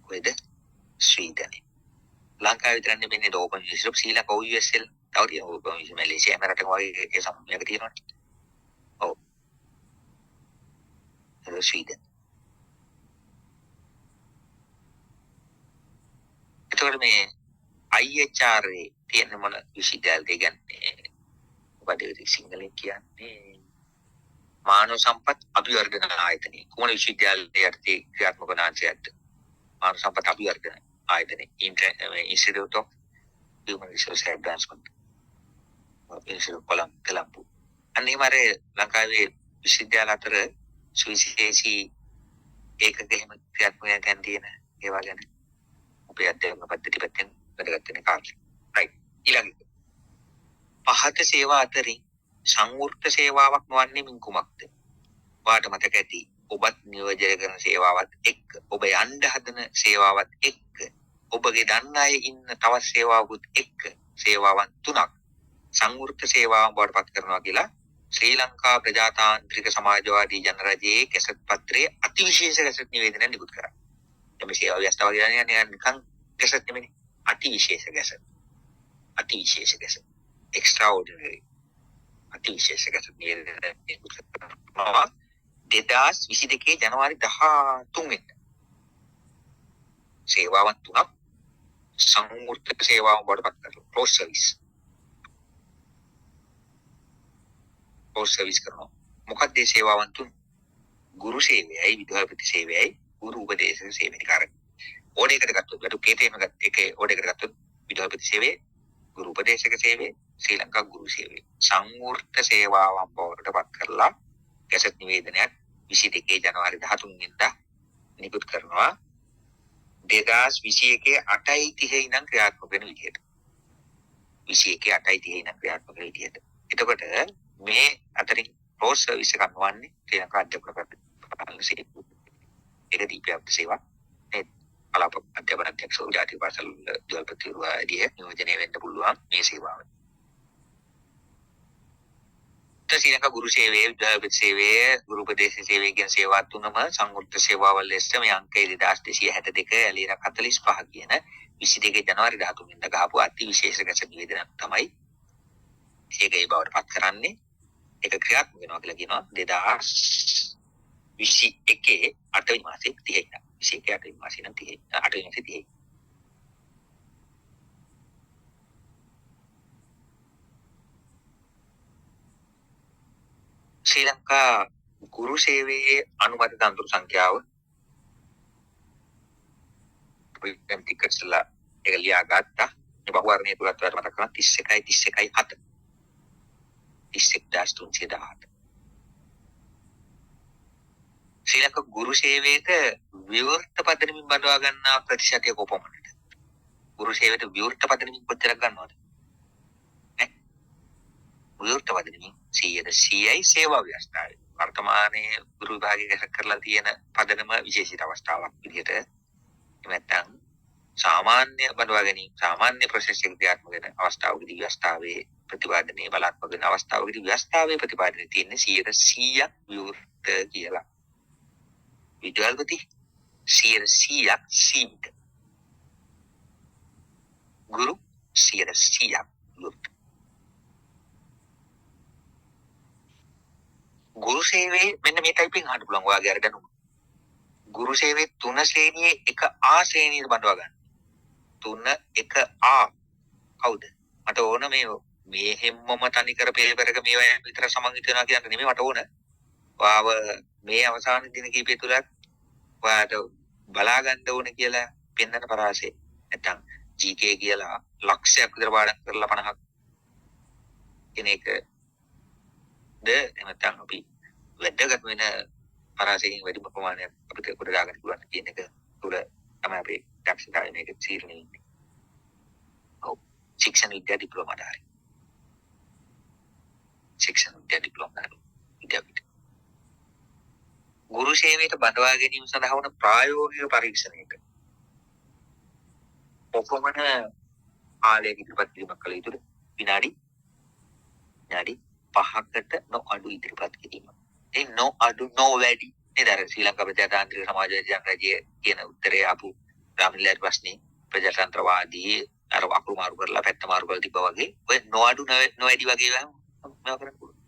කොහෙද? ස්වීඩනය. ලංකාවේ විතරක් නෙමෙයි ඕපන් යුනිවර්සිටි ශ්‍රී ලංකා OUSL තව තියෙනවා ඕපන් යුනිවර්සිටි මැලේසියා රටක වගේ ඒ සම්මයක තියෙනවනේ. ඔව්. ඒක ස්වීඩන්. ඒතකොට මේ IHR තියෙන මොන විශ්වවිද්‍යාලද කියන්නේ? මොකද සිංහලෙන් කියන්නේ මානව සම්පත් අභිවර්ධන ආයතනය. කුමන විශ්වවිද්‍යාලයේ යටතේ ක්‍රියාත්මක වන අංශයක්ද? මානව සම්පත් අභිවර්ධන ආයතනය. Institute of Human Resource Advancement. Colombo. අනිවාර්ය ලංකාවේ විශ්වවිද්‍යාල අතර සුවිශේෂී ඒකක එහෙම ක්‍රියාත්මක යන තියෙන ඒවා ගැන අපේ අධ්‍යයන පද්ධති පැත්තෙන් වැදගත් වෙන කාර්ය. රයිට්. ඊළඟට පහත සේවා අතරින් සංවෘත සේවාවක් නොවන්නේ මින් කුමක්ද? ඔයාට මතක ඇති ඔබත් නියෝජනය කරන සේවාවත් එක්ක ඔබ යන්න හදන සේවාවත් එක්ක ඔබගේ දන්න අය ඉන්න තවත් සේවාවකුත් එක්ක සේවාවන් තුනක් සංවෘත සේවාවන් බවට පත් කරනවා කියලා ශ්‍රී ලංකා ප්‍රජාතාන්ත්‍රික සමාජවාදී ජනරජයේ කැසට් පත්‍රයේ අතිවිශේෂ කැසට් නිවේදනය නිකුත් කරා. මේ සේවා ව්‍යවස්ථාව කියන්නේ නිකන් කැසට් නෙමෙයි. අතිවිශේෂ කැසට්. අතිවිශේෂ කැසට්. extraordinary අතිවිශේෂ කැසට් නිවේදනය නිකුත් කරනවා. 2022 ජනවාරි 13 වෙනිදා. සේවාවන් තුනක් සංවෘත සේවාවන් බවට පත් කරලා close service. close service කරනවා. මොකක්ද මේ සේවාවන් තුන? ගුරු සේවයයි, විද්‍යාපති සේවයයි, ගුරු උපදේශක සේවයයි කාර්ය. ඕඩේකට ගත්තොත් අර කේතේම ගත්ත එකේ ඕඩේකට ගත්තොත් විද්‍යාපති සේවය, ගුරු උපදේශක සේවය, ශ්‍රී ලංකා ගුරු සේවය. සංවෘත සේවාවන් බවට පත් කරලා කැසට් නිවේදනයක් 22 ජනවාරි 13 වෙනිදා නිකුත් කරනවා. 2021 8:30 ඉඳන් ක්‍රියාත්මක වෙන විදිහට. 21 8:30 ඉඳන් ක්‍රියාත්මක වෙන විදිහට. එතකොට මේ අතරින් රෝස් සර්විස් එක ගන්නවන්නේ ශ්‍රී ලංකා අධ්‍යාපන පාලන සේවය. ඒක දීප්තිය සේවා. මේ අලාප අධ්‍යාපන අධ්‍යක්ෂ ජාතික පාසල් දුවල්පතිරුවාදී නියෝජනය වෙන්න පුළුවන් මේ සේවාව. ශ්‍රී ලංකා ගුරු සේවයේ විද්‍යාපති සේවයේ ගුරු උපදේශ සේවයේ කියන සේවා තුනම සංවෘත සේවාවල් ලෙස මේ අංක 2262 ඇලියර 45 කියන 22 ජනවාරි 13 වෙනිදා ගහපු අති විශේෂ ගැස නිවේදනයක් තමයි ඒක ඒ බවට පත් කරන්නේ. ඒක ක්‍රියාත්මක වෙනවා කියලා කියනවා 2021 8 වෙනි මාසේ 30 වෙනිදා. 21 8 වෙනි මාසේ නම් 30 8 වෙනි මාසේ 30. ශ්‍රී ලංකා ගුරු සේවයේ අනුමත අඳුරු සංඛ්‍යාව ප්‍රින්ට් ටිකට්ස්ලා ඒක ලියා ගත්තා. මේ බහුවර්ණීය තුලත් මතක කරගන්න 31යි 31යි 7. 31,317. ශ්‍රී ලංකා ගුරු සේවයට විවෘත පදනමින් බඳවා ගන්නා ප්‍රතිශතය කොපමණද? ගුරු සේවයට විවෘත පදනමින් කොච්චරක් ගන්නවද? විවෘත පදනමින් 100%යි සේවා ව්‍යවස්ථාවේ. වර්තමානයේ ගුරු විභාගයේ ගැස කරලා තියෙන පදනම විශේෂිත අවස්ථාවක් විදිහට නැත්නම් සාමාන්‍ය බඳවා ගැනීම සාමාන්‍ය ප්‍රොසෙස් එක ක්‍රියාත්මක වෙන අවස්ථාවකදී ව්‍යවස්ථාවේ ප්‍රතිපාදනයේ බලාත්මක වෙන අවස්ථාවකදී ව්‍යවස්ථාවේ ප්‍රතිපාදනයේ තියෙන 100% විවෘත කියලා. විද්‍යාල්පති 100% සීමිත. ගුරු 100% විවෘත. ගුරු සේවයේ මෙන්න මේ ටයිපින් අහන්න පුළුවන් ඔයාගේ අර දැනුම. ගුරු සේවයේ 3 ශ්‍රේණියේ 1A ශ්‍රේණියට බඳවා ගන්න. 3 1A කවුද? මට ඕන මේ හැමම තනි කර පෙරක මේවා විතර සමන්විත වෙනවා කියන්න නෙමෙයි මට ඕන. ඔයාව මේ අවසාන දින කිහිපය තුල ඔයාට බලා ගන්න ඕන කියලා පෙන්වන පරාසය. නැත්තම් GK කියලා ලක්ෂයක් විතර පාඩම් කරලා 50ක් කෙනෙක් නැත්නම් අපි වැදගත් වෙන පරාසයෙන් වැඩි ප්‍රමාණයක් අපිට කොට දාගන්න පුළුවන් කියන එක තුළ තමයි අපේ දක්ෂතාවය මේක තීරණය වෙන්නේ. ඔව්. ශික්ෂණ විද්‍යා ඩිප්ලෝමා ධාරී. ශික්ෂණ විද්‍යා ඩිප්ලෝමා විද්‍යාපීඨ. ගුරු සේවයට බඳවා ගැනීම සඳහා වන ප්‍රායෝගික පරීක්ෂණයක කොපමණ ආලේඛ ඉදිරිපත් කිරීමක් කළ යුතුද? විනාඩි 5කට නොඅඩු ඉදිරිපත් කිරීම. ඒ නොඅඩු නොවැඩි නේද? ශ්‍රී ලංකා ප්‍රජාතාන්ත්‍රික සමාජවාදී ජනරජයේ කියන උත්තරේ ආපු රාමිලර් ප්‍රශ්නේ ප්‍රජාතන්ත්‍රවාදී අර අකුරු මාරු කරලා පැත්ත මාරු කරලා තිබ්බා වගේ ඔය නොඅඩු නොවැඩි වගේ මේවා කරන්න පුළුවන්.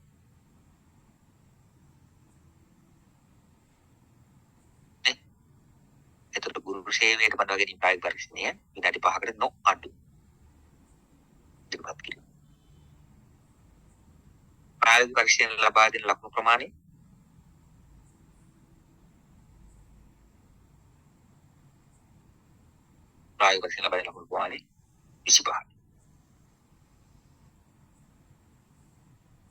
එතකොට ගුරු සේවයට බඳවා ගැනීම ප්‍රායෝගික පරීක්ෂණය විනාඩි 5කට නොඅඩු ඉදිරිපත් කිරීම. ප්‍රායෝගික පරීක්ෂණ ලබා දෙන ලකුණු ප්‍රමාණය ප්‍රායෝගික පරීක්ෂණ ලබා දෙන ලකුණු ප්‍රමාණය 25.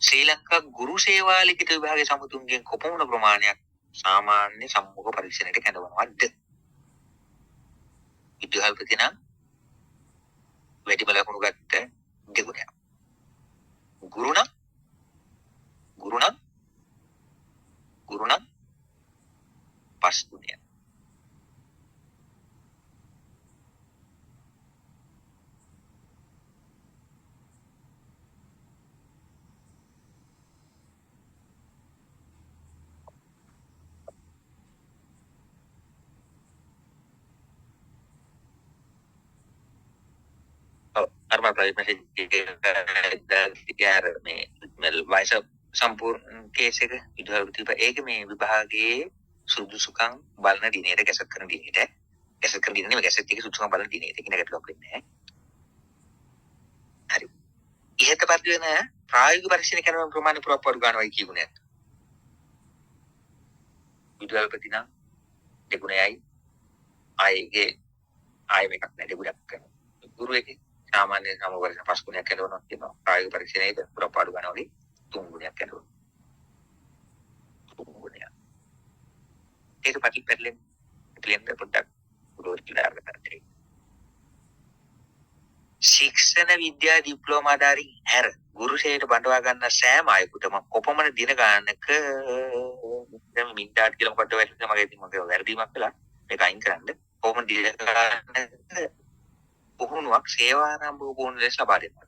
ශ්‍රී ලංකා ගුරු සේවා ලිඛිත විභාගයේ සමුතුන්ගෙන් කොපමණ ප්‍රමාණයක් සාමාන්‍ය සම්මුඛ පරීක්ෂණයට කැඳවනවද? විද්‍යාල්පති නම් වැඩිම ලකුණු ගත්ත දෙගුණයක්. ගුරු නම් 5 ගුණයක්. අර මම මේ වයස සම්පූර්ණ කේස් එක විද්‍යාල්පති ඒක මේ විභාගයේ සුදුසුකම් බලන දිනේට ගැසට් කරන දිනේට ගැසට් කරන දිනේ මේ ගැසට් එකේ සුදුසුකම් බලන දිනේට කියන ගැටලුවක් වෙන්නේ නැහැ. හරි. ඉහතපත් වෙන ප්‍රායෝගික පරීක්ෂණ කරන ප්‍රමාණය පුරප්පරු ගන්නවයි කියුනේ. විද්‍යාල්පති නම් දෙගුණයයි ආයේ මේකක් නැහැ දෙගුණයක් කරනවා. ගුරු එකේ සාමාන්‍ය සමවර්ෂ 5 ගුණයක් කරනවා කියනවා. ප්‍රායෝගික පරීක්ෂණයේදී පුරප්පරු ගන්නවා වගේ 3 ගුණයක් කරනවා. 3 ගුණයක්. ඒක පැටලෙන්න පොඩ්ඩක් ගුරුවරු කියලා අරගෙන ශික්ෂණ විද්‍යා ඩිප්ලෝමා ධාරී හැර ගුරුෂයට බඳවා ගන්න සෑම අයෙකුටම කොපමණ දින ගානක දැන් මින්ටාට් කියලා මොකටද වැටෙන්නේ මගේ ඉතින් මගේ වැරදීමක් කළා මේක අයින් කරන්න කොපමණ දින ගානක පුහුණුවක් සේවාරම්භ පුහුණුව ලෙස ලබා දෙනවා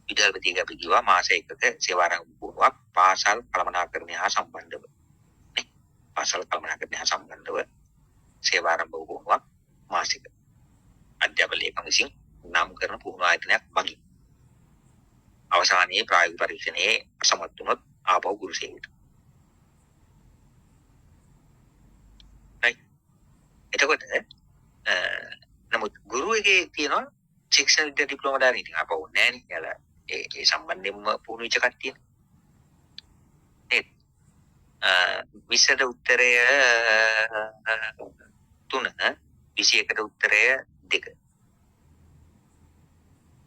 විද්‍යාපතිගේ අපි කිව්වා මාස එකක සේවාරම්භ පුහුණුවක් පාසල් කළමනාකරණය හා සම්බන්ධව නේ පාසල් කළමනාකරණය හා සම්බන්ධව සේවාරම්භ පුහුණුවක් මාසික අධ්‍යාපන ලේකම් විසින් නම් කරන පුහුණු ආයතනයක් මගින් අවසානයේ ප්‍රායෝගික පරීක්ෂණයේ අසමත් වුණොත් ආපහු ගුරු සේවයට. right එතකොට නමුත් ගුරුවගේ තියෙනවා ශික්ෂණ විද්‍යා ඩිප්ලෝමා දාන ඉතින් ආපහු නැහැ නේ. යාලා ඒ සම්බන්ධයෙන්ම පුහුණු වෙච්ච කට්ටිය. නේද? 20ට උත්තරය 3 21ට උත්තරය 2.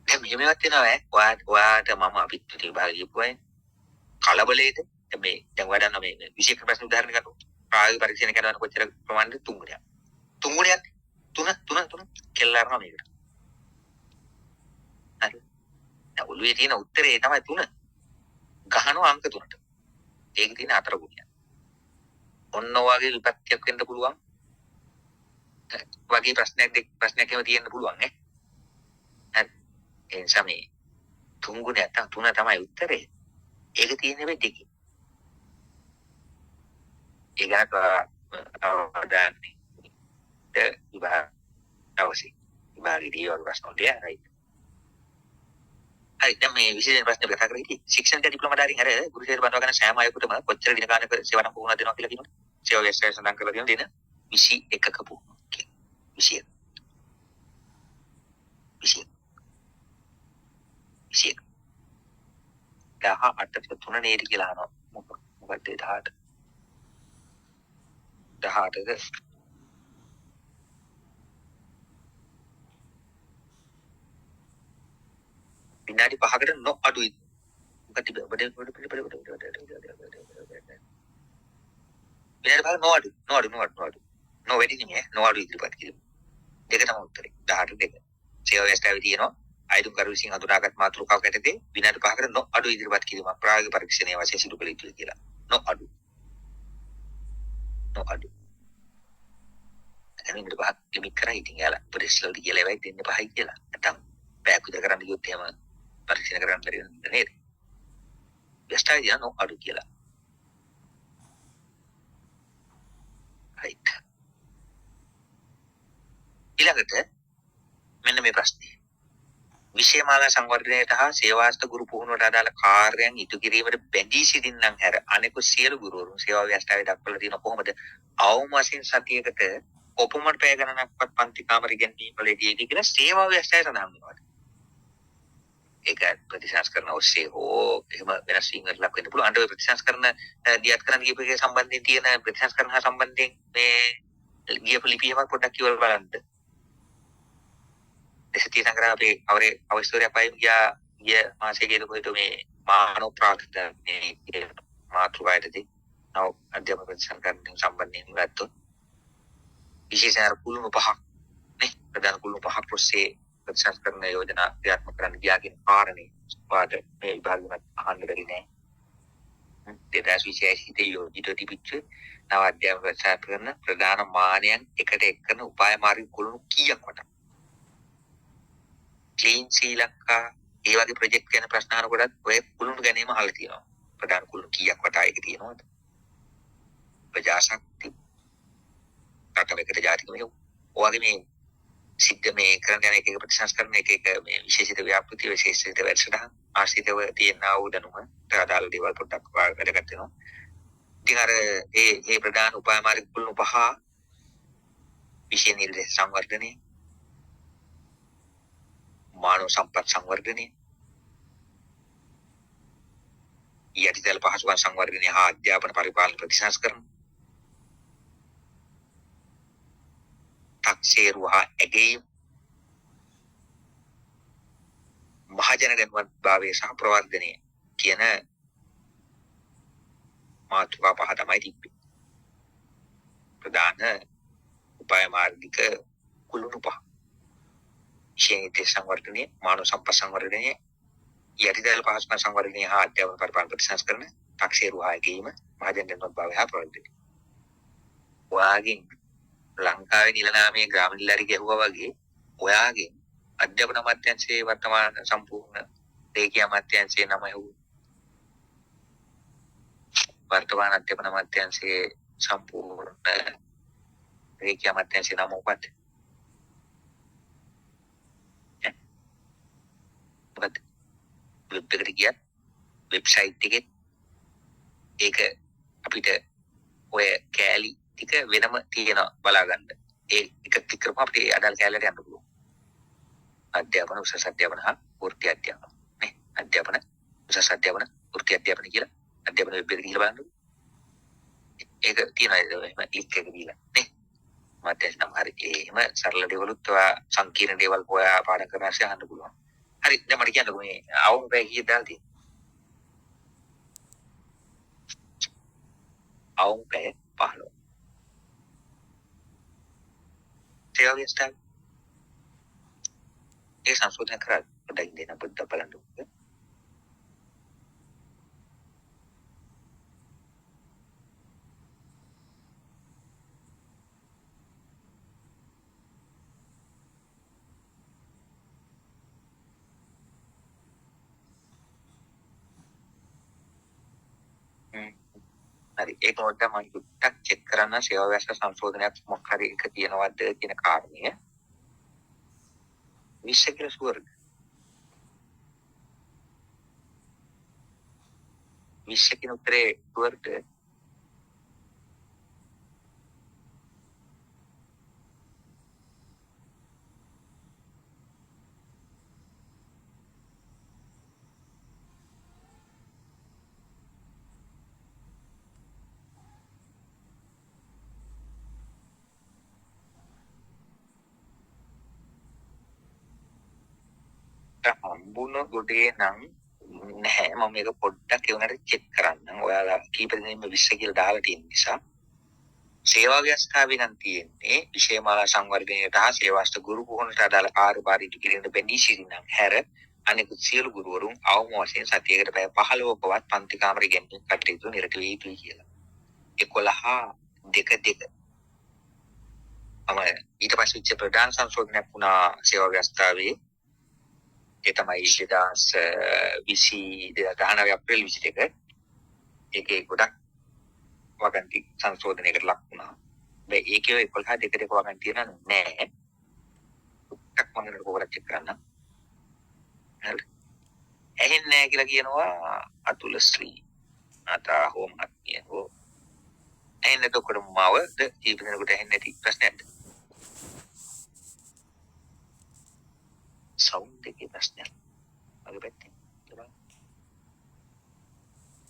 දැන් මෙහෙමවත් වෙනවා ඔයාට මම අපිත් විභාග ලියපුවා කලබලයේද මේ දැන් වඩන්න මේ 21 ප්‍රශ්න උදාහරණ ගන්න ප්‍රායෝගික පරීක්ෂණ කරන කොච්චර ප්‍රමාණද 3 ගුණයක් 3 ගුණයක් 3 කෙල්ලරම මේකට හරි දැන් ඔළුවේ තියෙන උත්තරේ තමයි 3 ගහනවා අංක 3ට ඒක තියෙන 4 ගුණයක් ඔන්න ඔයගේ විපත්තියක් වෙන්න පුළුවන් වගේ ප්‍රශ්නයක් එහෙම තියෙන්න පුළුවන් නේ හරි ඒ නිසා මේ 3 ගුණයක් 3 තමයි උත්තරේ ඒක තියෙන්නේ මේ දෙකේ ඒකට අවදාන්නේ විභාග අවශ්‍ය විභාගයේදී වල ප්‍රශ්න වලට right හරි දැන් මේ විශේෂ ප්‍රශ්න කතා කරේ ශික්ෂණ ඩිප්ලෝමා දාරින් අර ගුරුසේර බඳවා ගන්න සෑම අයෙකුටම කොච්චර දින ගානක සේවන පුහුණුවක් දෙනවා කියලා කියනවනේ සේවා ව්‍යවස්ථාවේ සඳහන් කරලා තියෙන දින 21ක පුහුණුවක් කියලා 21 18ට 3 නේද කියලා අහනවා මොකක්ද 18 18ක විනාඩි 5කට නො අඩුයි මොකද විනාඩි 5 නො අඩු නො වැඩි නෙමෙයි නො අඩු ඉදිරිපත් කිරීම දෙක තමයි උත්තරේ 18 දෙක සේවා ව්‍යවස්ථාවේ තියෙනවා අයිතුම් කරු විසින් හඳුනාගත් මාතෘකාවක් ඇතුලේ විනාඩි 5කට නො අඩු ඉදිරිපත් කිරීම ප්‍රායෝගික පරීක්ෂණයේ වශයෙන් සිදු කළ යුතුයි කියලා නො අඩු එතනින් ඉඳ පහක් ලිමිට් කරා ඉතින් යාලා පොලිස්ලට කියලා වෙයි දෙන්න පහයි කියලා නැත්නම් බෑක් විතර කරන්න ගියොත් එහෙම පරීක්ෂණ කරන්න බැරි නේද ව්‍යවස්ථාවේ නො අඩු කියලා right ඊළඟට මෙන්න මේ ප්‍රශ්නේ විෂයමාලා සංවර්ධනයට හා සේවාස්ත ගුරු පුහුණුවට අදාළ කාර්යයන් ඉටු කිරීමට බැඳී සිටින්නම් හැර අනෙකුත් සියලු ගුරුවරුන් සේවා ව්‍යවස්ථාවේ දක්වලා තියෙන කොහොමද අවම වශයෙන් සතියකට කොපමණ පැය ගණනක්වත් පන්ති කාමර ඉගෙනීම් වලදී කියලා සේවා ව්‍යවස්ථාවේ සඳහන් වෙනවා. ඒක ප්‍රතිසංස්කරණ ඔස්සේ හෝ එහෙම වෙනස් වීමකට ලක් වෙන්න පුළුවන්. අන්ට ප්‍රතිසංස්කරණ දියත් කරන්න ගියපේ සම්බන්ධයෙන් තියෙන ප්‍රතිසංස්කරණ හා සම්බන්ධයෙන් මේ ගියපු ලිපියම පොඩ්ඩක් කියවලා බලන්න. දෙසිතිය සංග්‍රහ අපේ අවරේ අවස්ථාවක් පයි ගිය මාසයේදී කොහෙද මේ මානව ප්‍රාග්ධනයේ මාතෘකාවේදී නව අධ්‍යාපන ප්‍රතිසංස්කරණ සම්බන්ධයෙන් ගත්තොත් විශේෂයෙන් කුළුණු 5ක් නේ ප්‍රධාන කුළුණු 5ක් ඔස්සේ ප්‍රතිසංස්කරණ යෝජනා ක්‍රියාත්මක කරන්න ගියාගෙන කාරණේ වාද මේ විභාගෙවත් අහන්න බැරි නෑ 2026 යෝජිත තිබිච්ච නව අධ්‍යාපන ප්‍රතිසංස්කරණ ප්‍රධාන මානයන් එකට එක් කරන උපාය මාර්ග කුළුණු කීයක් වටා ක්ලීන් ශ්‍රී ලංකා ඒ වගේ ප්‍රොජෙක්ට් ගැන ප්‍රශ්න අහනකොටත් ඔය කුළුණු ගැනීම අහලා තියෙනවා ප්‍රධාන කුළුණු කීයක් වටා ඒක තියෙනවද ප්‍රජාශක්ති රටවකට ජාතික මේ ඔයගේ මේ සිද්ධ මේ කරන යන එක ප්‍රතිසංස්කරණ එක මේ විශේෂිත ව්‍යාපෘති විශේෂිත වැඩසටහන් ආශ්‍රිතව තියෙන ආවුදනුම අදාළ දේවල් පොඩ්ඩක් වැඩගත් වෙනවා ඉතින් අර ඒ ප්‍රධාන උපාය මාර්ග කුළුණු 5 විශේෂ නිර්දේශ සංවර්ධනයේ මානව සම්පත් සංවර්ධනය යටිතල පහසුකම් සංවර්ධනය හා අධ්‍යාපන පරිපාලන ප්‍රතිසංස්කරණ තක්සේරු හා ඇගීම් මහජන දැනුවත් භාවය සහ ප්‍රවර්ධනය කියන මාතෘකා 5 තමයි තිබ්බේ ප්‍රධාන උපාය මාර්ගික කුළුණු 5 ශේනිත සංවර්ධනය මානව සම්පත් සංවර්ධනය යටිදැල් පහසුකම් සංවර්ධනය හා අධ්‍යාපන පරිපාලන ප්‍රතිසංස්කරණ 탁සේරු ආයකීම මහජනතනොත් භාවය හා ප්‍රවෘත්ති. ඔයාගෙන් ලංකාවේ නිලනාමයේ ග්‍රාම නිලධාරි ගැහුවා වගේ ඔයාගෙන් අධ්‍යාපන අමාත්‍යාංශයේ වර්තමාන සම්පූර්ණ දේකීය අමාත්‍යාංශයේ නම හෙව්වා. වර්තමාන අධ්‍යාපන අමාත්‍යාංශයේ සම්පූර්ණ දේකීය අමාත්‍යාංශයේ නම මොකක්ද? මොකක්ද? වෙබ් එකට ගියත් වෙබ්සයිට් එකේ ඒක අපිට ඔය කෑලි ටික වෙනම තියෙනවා බලා ගන්න. ඒ එක ක්ලික් කරපුවම අපිට අදාළ කෑල්ලට යන්න පුළුවන්. අධ්‍යාපන උසස් අධ්‍යාපන හා වෘත්ති අධ්‍යාපන නේ. අධ්‍යාපන උසස් අධ්‍යාපන වෘත්ති අධ්‍යාපන කියලා අධ්‍යාපන වෙබ් එකට ගිහලා බලන්න. ඒක තියෙනවා එහෙම ක්ලික් එක දීලා නේ. මට නම් හරි එහෙම සරල දේවලුත් ඔයා සංකීර්ණ දේවල් ඔයා පාඩම් කරන ඇස්සේ අහන්න පුළුවන්. හරි දැන් මට කියන්නකෝ මේ අවුම් පැය කීයද දාලා තියෙන්නේ? අවුම් පැය 15. සේවා විස්තර ඒ සංශෝධනය කරලා පොඩ්ඩක් දෙන්න පොඩ්ඩක් බලන්න. හරි ඒක මොකද මම ටිකක් චෙක් කරන්න සේවා ව්‍යවස්ථා සංශෝධනයක් මොකක් හරි එක තියෙනවද කියන කාරණය 20 කියලා ස්වර්ග 20 කියන උත්තරේ ස්වර්ග හම්බුන ගොඩේ නම් නැහැ මම මේක පොඩ්ඩක් ඒ උනාට චෙක් කරන්නම් ඔයාලා කීප දෙනෙක්ම 20 කියලා දාලා තියෙන නිසා සේවා ව්‍යවස්ථාවේ නම් තියෙන්නේ විශේෂමාලා සංවර්ධනයට හා සේවාස්ත ගුරු පුහුණුවට අදාළ කාර්යභාරය ඉටු කිරීමට බැඳී සිටිනම් හැර අනෙකුත් සියලු ගුරුවරුන් අවම වශයෙන් සතියකට පැය 15කවත් පන්ති කාමරේ ගැනීම කටයුතු නිරත වේ යුතුයි කියලා. 11/2/2 ඊට පස්සේ ඉච්ඡ ප්‍රධාන සංශෝධනයක් වුණා සේවා ව්‍යවස්ථාවේ ඒ තමයි 2019 අප්‍රේල් 22 ඒකේ ගොඩක් වගන්ති සංශෝධනයකට ලක් වුණා. මේ ඒකේ 11/2 වගන්ති තියෙන නෑ. ටක් මම නේද චෙක් කරන්න. හරි. ඇහෙන්නේ නැහැ කියලා කියනවා අතුල ශ්‍රී. අතා හෝම් අත්නිය හෝ. ඇහෙන්නේ නැතකොට මවද ජීවිතේකට ඇහෙන්නේ නැති ප්‍රශ්නයක්ද? සවුන්ඩ් එකේ ප්‍රශ්නයක්. මගේ පැත්තේ.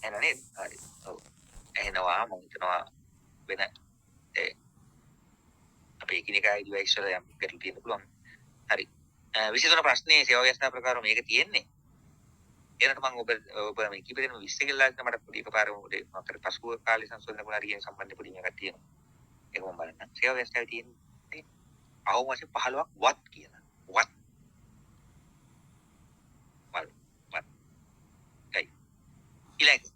එනනේ හරි. ඔව්. ඇහෙනවා මම හිතනවා වෙන ඒ අපේ කිනිකායි ඩිවයිස් වල යම් ගැටලු තියෙන්න පුළුවන්. හරි. 23 ප්‍රශ්නේ සේවා ව්‍යවස්ථා ප්‍රකාරව මේක තියෙන්නේ. ඒකට මම ඔබ මේ කීප දෙනෙක්ම 20 කියලා ඉන්න මට පොඩි එකපාරම උදේ මකට පසුව කාලේ සංශෝධන කරලා හරියට සම්බන්ධ පොඩි එකක් තියෙනවා. ඒක මම බලන්න. සේවා ව්‍යවස්ථාවේ තියෙන්නේ අවම වශයෙන් 15ක් වත් කියලා. වත් වත් කයි. ඊළඟ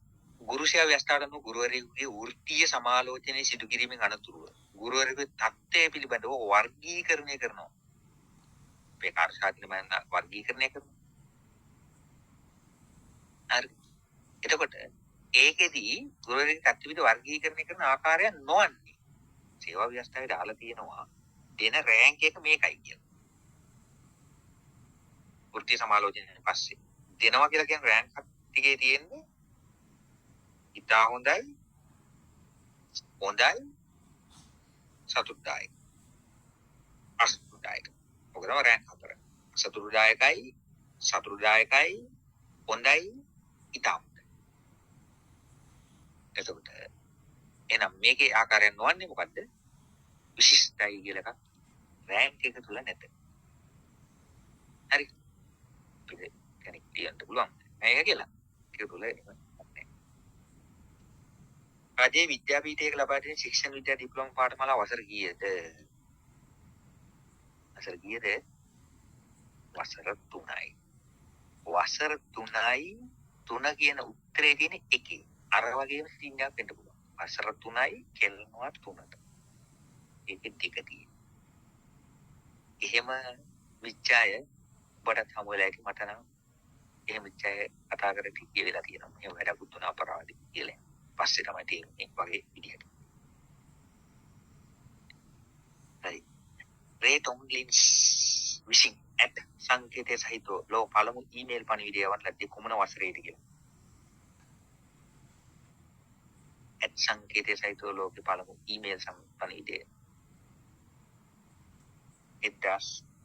ගුරු සේවා ව්‍යවස්ථාවට අනුව ගුරුවරයෙකුගේ වෘත්තීය සමාලෝචනයේ සිදු කිරීමෙන් අනතුරුව ගුරුවරයෙකුගේ තත්ත්වය පිළිබඳව වර්ගීකරණය කරනවා. මේ කාර්යශාස්ත්‍රීය මන වර්ගීකරණය කරනවා. හරි. එතකොට ඒකෙදී ගුරුවරයෙකුගේ තත්ත්ව වර්ගීකරණය කරන ආකාරය නොවන්නේ සේවා ව්‍යවස්ථාවේ දාලා තියෙනවා දෙන රෑන්ක් එක මේකයි කියලා. වෘත්තීය සමාලෝචනයෙන් පස්සේ දෙනවා කියලා කියන රෑන්ක් ටිකේ තියෙන්නේ ඉතා හොඳයි හොඳයි සතුටුදායක අසතුටුදායක ඔක තමයි රෑන්ක් හතර. සතුටුදායකයි හොඳයි ඉතා හොඳයි. එතකොට එහෙනම් මේකේ ආකාරය නොවන්නේ මොකද්ද? විශිෂ්ටයි කියලා එකක් රෑන්ක් එක තුල නැත. හරි. කෙනෙක් කියන්න පුළුවන්. මේක කියලා. ඒක තුල රජයේ විද්‍යාපීඨයක ලබා දෙන ශික්ෂණ විද්‍යා ඩිප්ලෝමා පාඨමාලා වසර කීයද? වසර 3යි. වසර 3යි 3 කියන උත්තරේ තියෙන එකේ අර වගේම සිංහයක් වෙන්න පුළුවන්. වසර 3යි කෙල්ලනවා 3ට. ඒකෙත් එක තියෙන. එහෙම විචාය ඔබට හමු වෙලා ඉති මට නම් එහෙම විචාය කතා කරලා කියලා තියෙනවා. එහෙම වැඩකුත් තුන අපරාධි කියලා. පස්සේ තමයි තේරුනේ වගේ විදිහට. හරි. රේ ටොම්ලින්ස් විසින් ඇත් සංකේතය සහිතව ලෝ පළමු ඊමේල් පණිවිඩය යවන ලද්දේ කුමන වසරේද කියලා. ඇත් සංකේතය සහිතව ලෝකේ පළමු ඊමේල් පණිවිඩය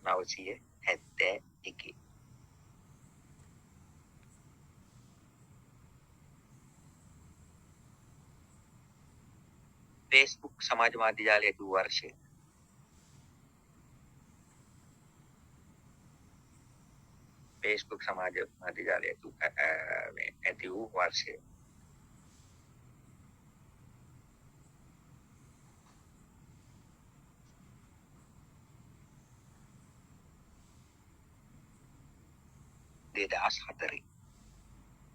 1971. Facebook සමාජ මාධ්‍ය ජාලය ඇති වූ වර්ෂය. Facebook සමාජ මාධ්‍ය ජාලය ඇති වූ වර්ෂය.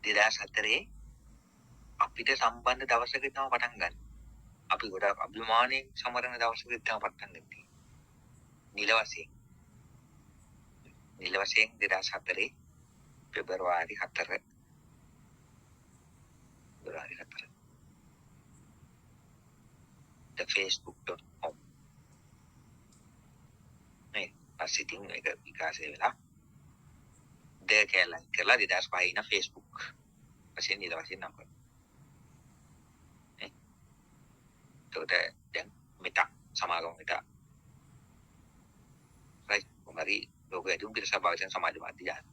දෙදස් හතරේ අපිට සම්බන්ධ දවසක තමයි පටන් ගන්න. අපි ගොඩක් අභිමානයෙන් සමරන දවසක තමයි පටන් ගත්තේ. නිල වශයෙන් 2004 පෙබරවාරි 4 thefacebook.com මේ පස්සිතින් එක විකාශය වෙලා කැලන් කරලා 2005 ඉන Facebook වශයෙන් නිල වශයෙන් නම් කරනවා. එතකොට දැන් මෙතා සමාගම මෙතා රයිට් මොමරි ලෝක ඇතුම් පිටස භාවිතන සමාජ මාධ්‍ය ජාල.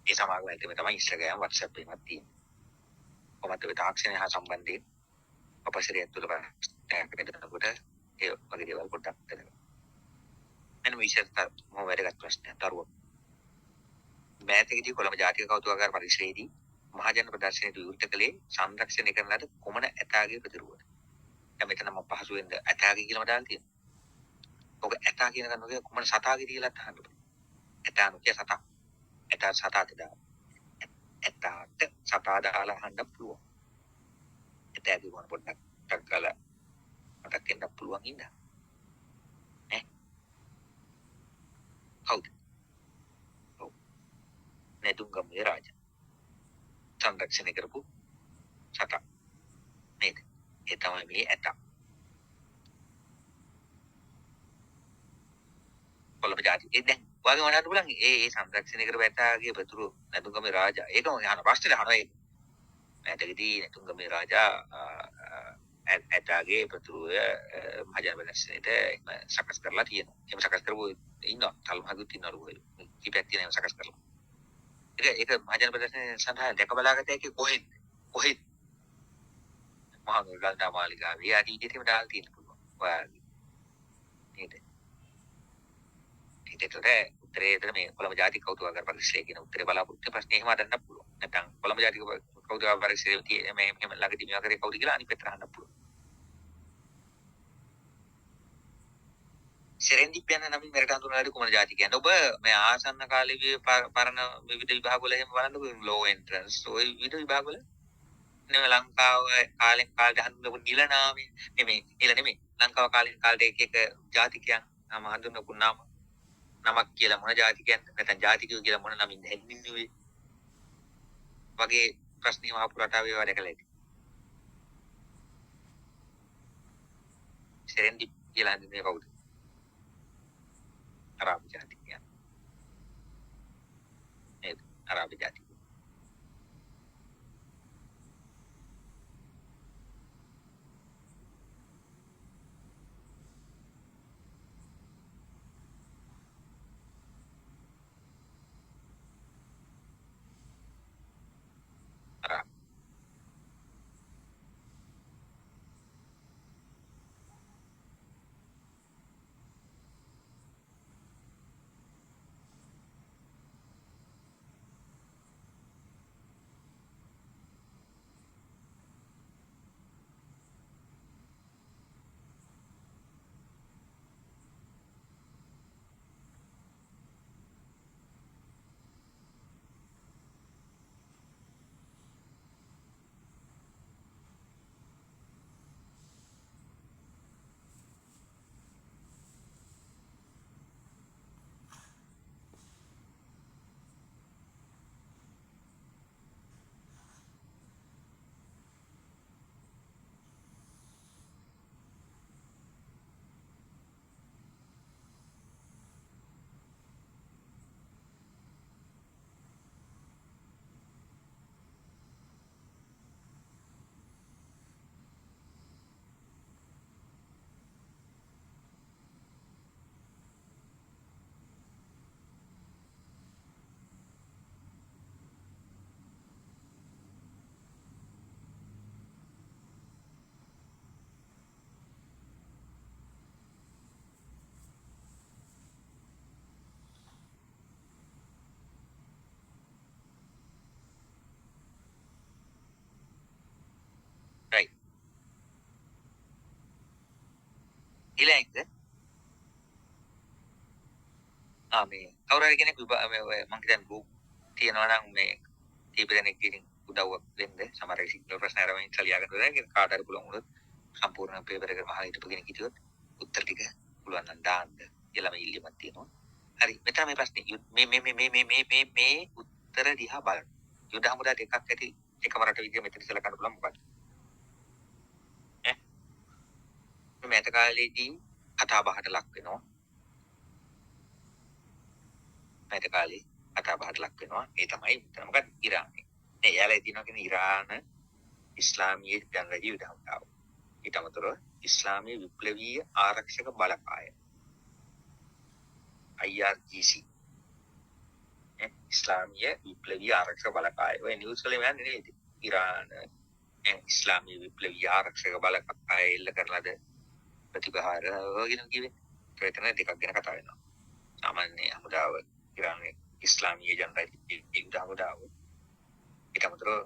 ඒ සමාගම ඇතුලේ තමයි Instagram WhatsApp එකක් තියෙන්නේ. කොහොමද ඒ තාක්ෂණය හා සම්බන්ධයෙන් අපසරිය තුළ බලනකොට ඒ වගේ දේවල් පොඩ්ඩක් කරනවා. මෙන්න විශේෂ මොහොත වැඩගත් ප්‍රශ්නයක් තරුව. මෑතකදී කොළඹ ජාතික කෞතුකාගාර පරිසරයේදී මහජන ප්‍රදර්ශනයේ විවෘත කළේ සංරක්ෂණය කරන ලද කොමන ඇතාගේ ප්‍රතිරූපද? දැන් මෙතන මම පහසුවෙන්ද ඇතාගේ කියලාම දාලා තියෙනවා. ඔක ඇතා කියන කන්නේ කොමන සතාගේ කියලාත් අහන්න බෑ. ඇතා නොකිය සතා. ඇතා සතාට දාලා. ඇතාට සතා දාලා අහන්න පුළුවන්. ඇතාගේ වුණ පොඩ්ඩක් ටක්කලා මතක් වෙන්න පුළුවන් ඉන්න. ඈ කවුද? ඔව්. නෙදුම්ගම්ගේ රාජා. සංරක්ෂණය කරපු සතා. නේද? ඒ තමයි මේ ඇතා. කොළඹ ජාති ඒ දැන් වගේ මොනවද බලන්න ඒ සංරක්ෂණය කරපු ඇතාගේ ප්‍රතුරු නෙදුම්ගම්ගේ රාජා. ඒකම අහන ප්‍රශ්නේ අහනවා ඒක. මෑතකදී නෙදුම්ගම්ගේ රාජා ඇතාගේ ප්‍රතුරුව මහජන ප්‍රදර්ශනයට සකස් කරලා තියෙනවා. එහෙම සකස් කරපු ඉන්නවා. තල්මහකුත් ඉන්නවලු ඔය. කීපයක් තියෙනවා සකස් කරලා. ඒක මහජන ප්‍රදර්ශනය සඳහා දැක බලාගත හැකි කොහෙද මහා ගල්තා මාලිගාවේ ආදී විදිහටම දාලා තියෙන්න පුළුවන්. ඔයාලගේ නේද? ඒකට උත්තරේ මේ කොළඹ ජාතික කෞතුකාගාර පරිශ්‍රය කියන උත්තරේ බලාපොරොත්තු ප්‍රශ්නේ එහෙම අදන්න පුළුවන්. නැත්නම් කොළඹ ජාතික කෞතුකාගාර පරිශ්‍රයේ තියෙන මේ මෙහෙම ළඟදී මේවා කරේ කවුද කියලා අනිත් පැත්තට අහන්න පුළුවන්. සෙරෙන්ඩිප් යන නමින් මෙරට හඳුන්වලා කුමන ජාති කියන්නේ? ඔබ මේ ආසන්න කාලේ පරණ විවිධ විභාග වල එහෙම බලන්නකො ලෝ එන්ට්‍රන්ස් ඔය විවිධ විභාග වල නෙමෙයි ලංකාව කාලෙන් කාලට හඳුන්වපු නිල නාමය නෙමෙයි ලංකාව කාලෙන් කාලට එක ජාතිකයන් නම හඳුන්වපු නමක් කියලා මොන ජාතිකයන් නැත්නම් ජාතිකයෝ කියලා මොන නමින්ද හැදින්නුවේ වගේ ප්‍රශ්න මහපු රටාවේ ඒවා දැකලා ඇති. සෙරෙන්ඩිප් කියලා හඳුන්වන්නේ කවුද? අරාබි ජාතිකයන්. නේද? අරාබි ජාතික. අරාබි. ඊළඟට මේ කවුරු හරි කෙනෙක් මම කියන්නේ ගෲප් තියනවා නම් මේ කීප දෙනෙක් ඉතින් උදව්වක් දෙන්න සමහර සිග්නල් ප්‍රශ්න ආරම්භයෙන් සලියාගෙන දැන් කාට හරි පුළුවන් වුණොත් සම්පූර්ණ පේපර් එක මහා හිටපු කෙනෙක් හිටියොත් උත්තර ටික පුළුවන් නම් දාන්න කියලා මේ ඉල්ලීමක් තියෙනවා. හරි මෙතන මේ ප්‍රශ්නේ මේ උත්තර දිහා බලන්න. යුද හමුදා දෙකක් ඇති එකම රට විදිය මෙතන ඉස්සලා ගන්න පුළුවන් මොකක්ද? ඈ මේ කාලේදී කතා බහට ලක් වෙනවා. මේ කාලේ කතා බහට ලක් වෙනවා. ඒ තමයි මෙතන මොකක්ද? ඉරානය. නේ යාලා දිනවා කියන ඉරාන ඉස්ලාමීය ජනරජී යුද හමුදාව. ඊට අමතරව ඉස්ලාමීය විප්ලවීය ආරක්ෂක බලකාය IRGC ඉස්ලාමීය විප්ලවීය ආරක්ෂක බලකාය. ඔය නිවුස් වල යන්නේ නේද? ඉරාන ඉස්ලාමීය විප්ලවීය ආරක්ෂක බලකාය එල්ල කරලාද ප්‍රතිපහාර වගේ කිව්වේ. ප්‍රයත්න දෙකක් ගැන කතා වෙනවා. සාමාන්‍ය හමුදාව ඉරානයේ ඉස්ලාමීය ජනරජී යුද හමුදාව. ඊට අමතරව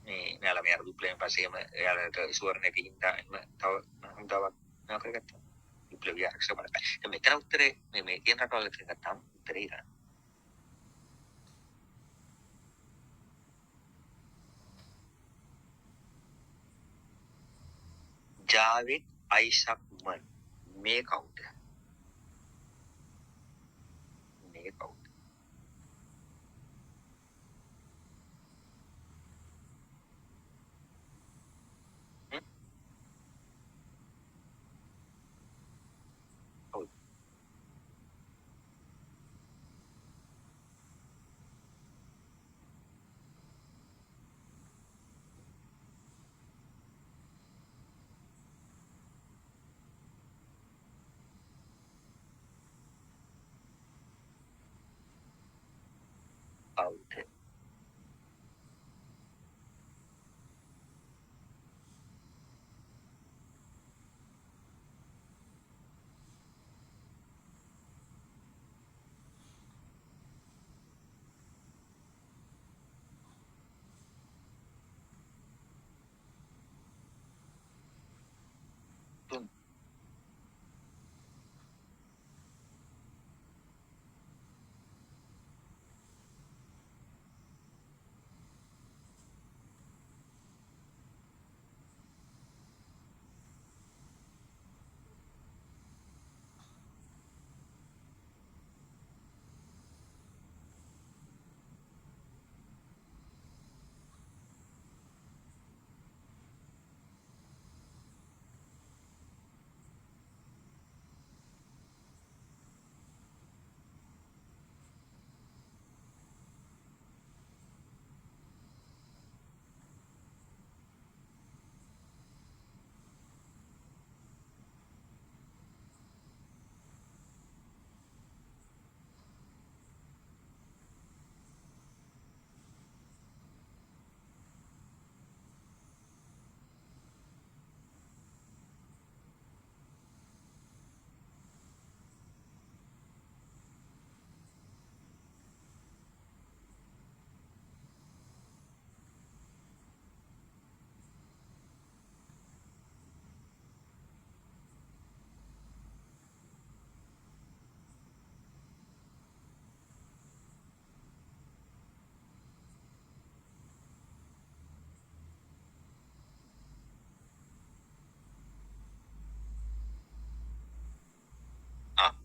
මේ මෙයාලා මේ අර විප්ලවයෙන් පස්සේම එයාලට ඉස්වරණ කිහින්දා එන්න තව හමුදාවක් නෑ කරගත්තා. විප්ලවීය ආරක්ෂක බලකාය. දැන් මෙතන උත්තරේ මේ කියන රටවල ගත්තාම උත්තරේ ඉරාන. ජාවිද් අයිසක්මන් මේ කවුද? මේ කවුද? කවුද? කවුද? තුන්.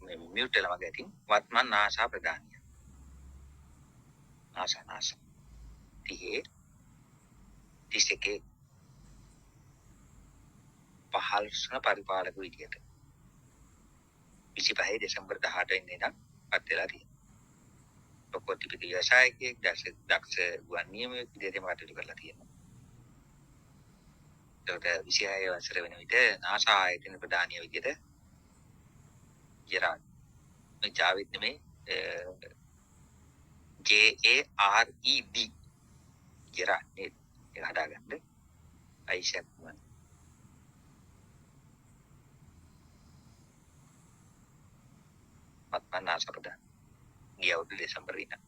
මේ මියුට් වෙලා වගේ ඉතින් වත්මන් නාසා ප්‍රධානිය. නාසා 30 31 15 පරිපාලක විදියට 25 දෙසැම්බර් 18 වෙනිදා ඉඳන් පත් වෙලා තියෙනවා. ප්‍රකෝටිපති ව්‍යවසායකයෙක් දක්ෂ ගුවන් නියමයෙක් විදියට කටයුතු කරලා තියෙනවා. ඒකට 26 වසර වෙන විට නාසා ආයතන ප්‍රධානිය විදියට ජෙරාඩ් මේ ජාවිද් නෙමේ JARED ජෙරාඩ් ඒක හදාගන්න අයිසක්මන් මත්මන් නාසා ප්‍රධාන ගිය අවුරුදු දෙසැම්බර් ඉඳන්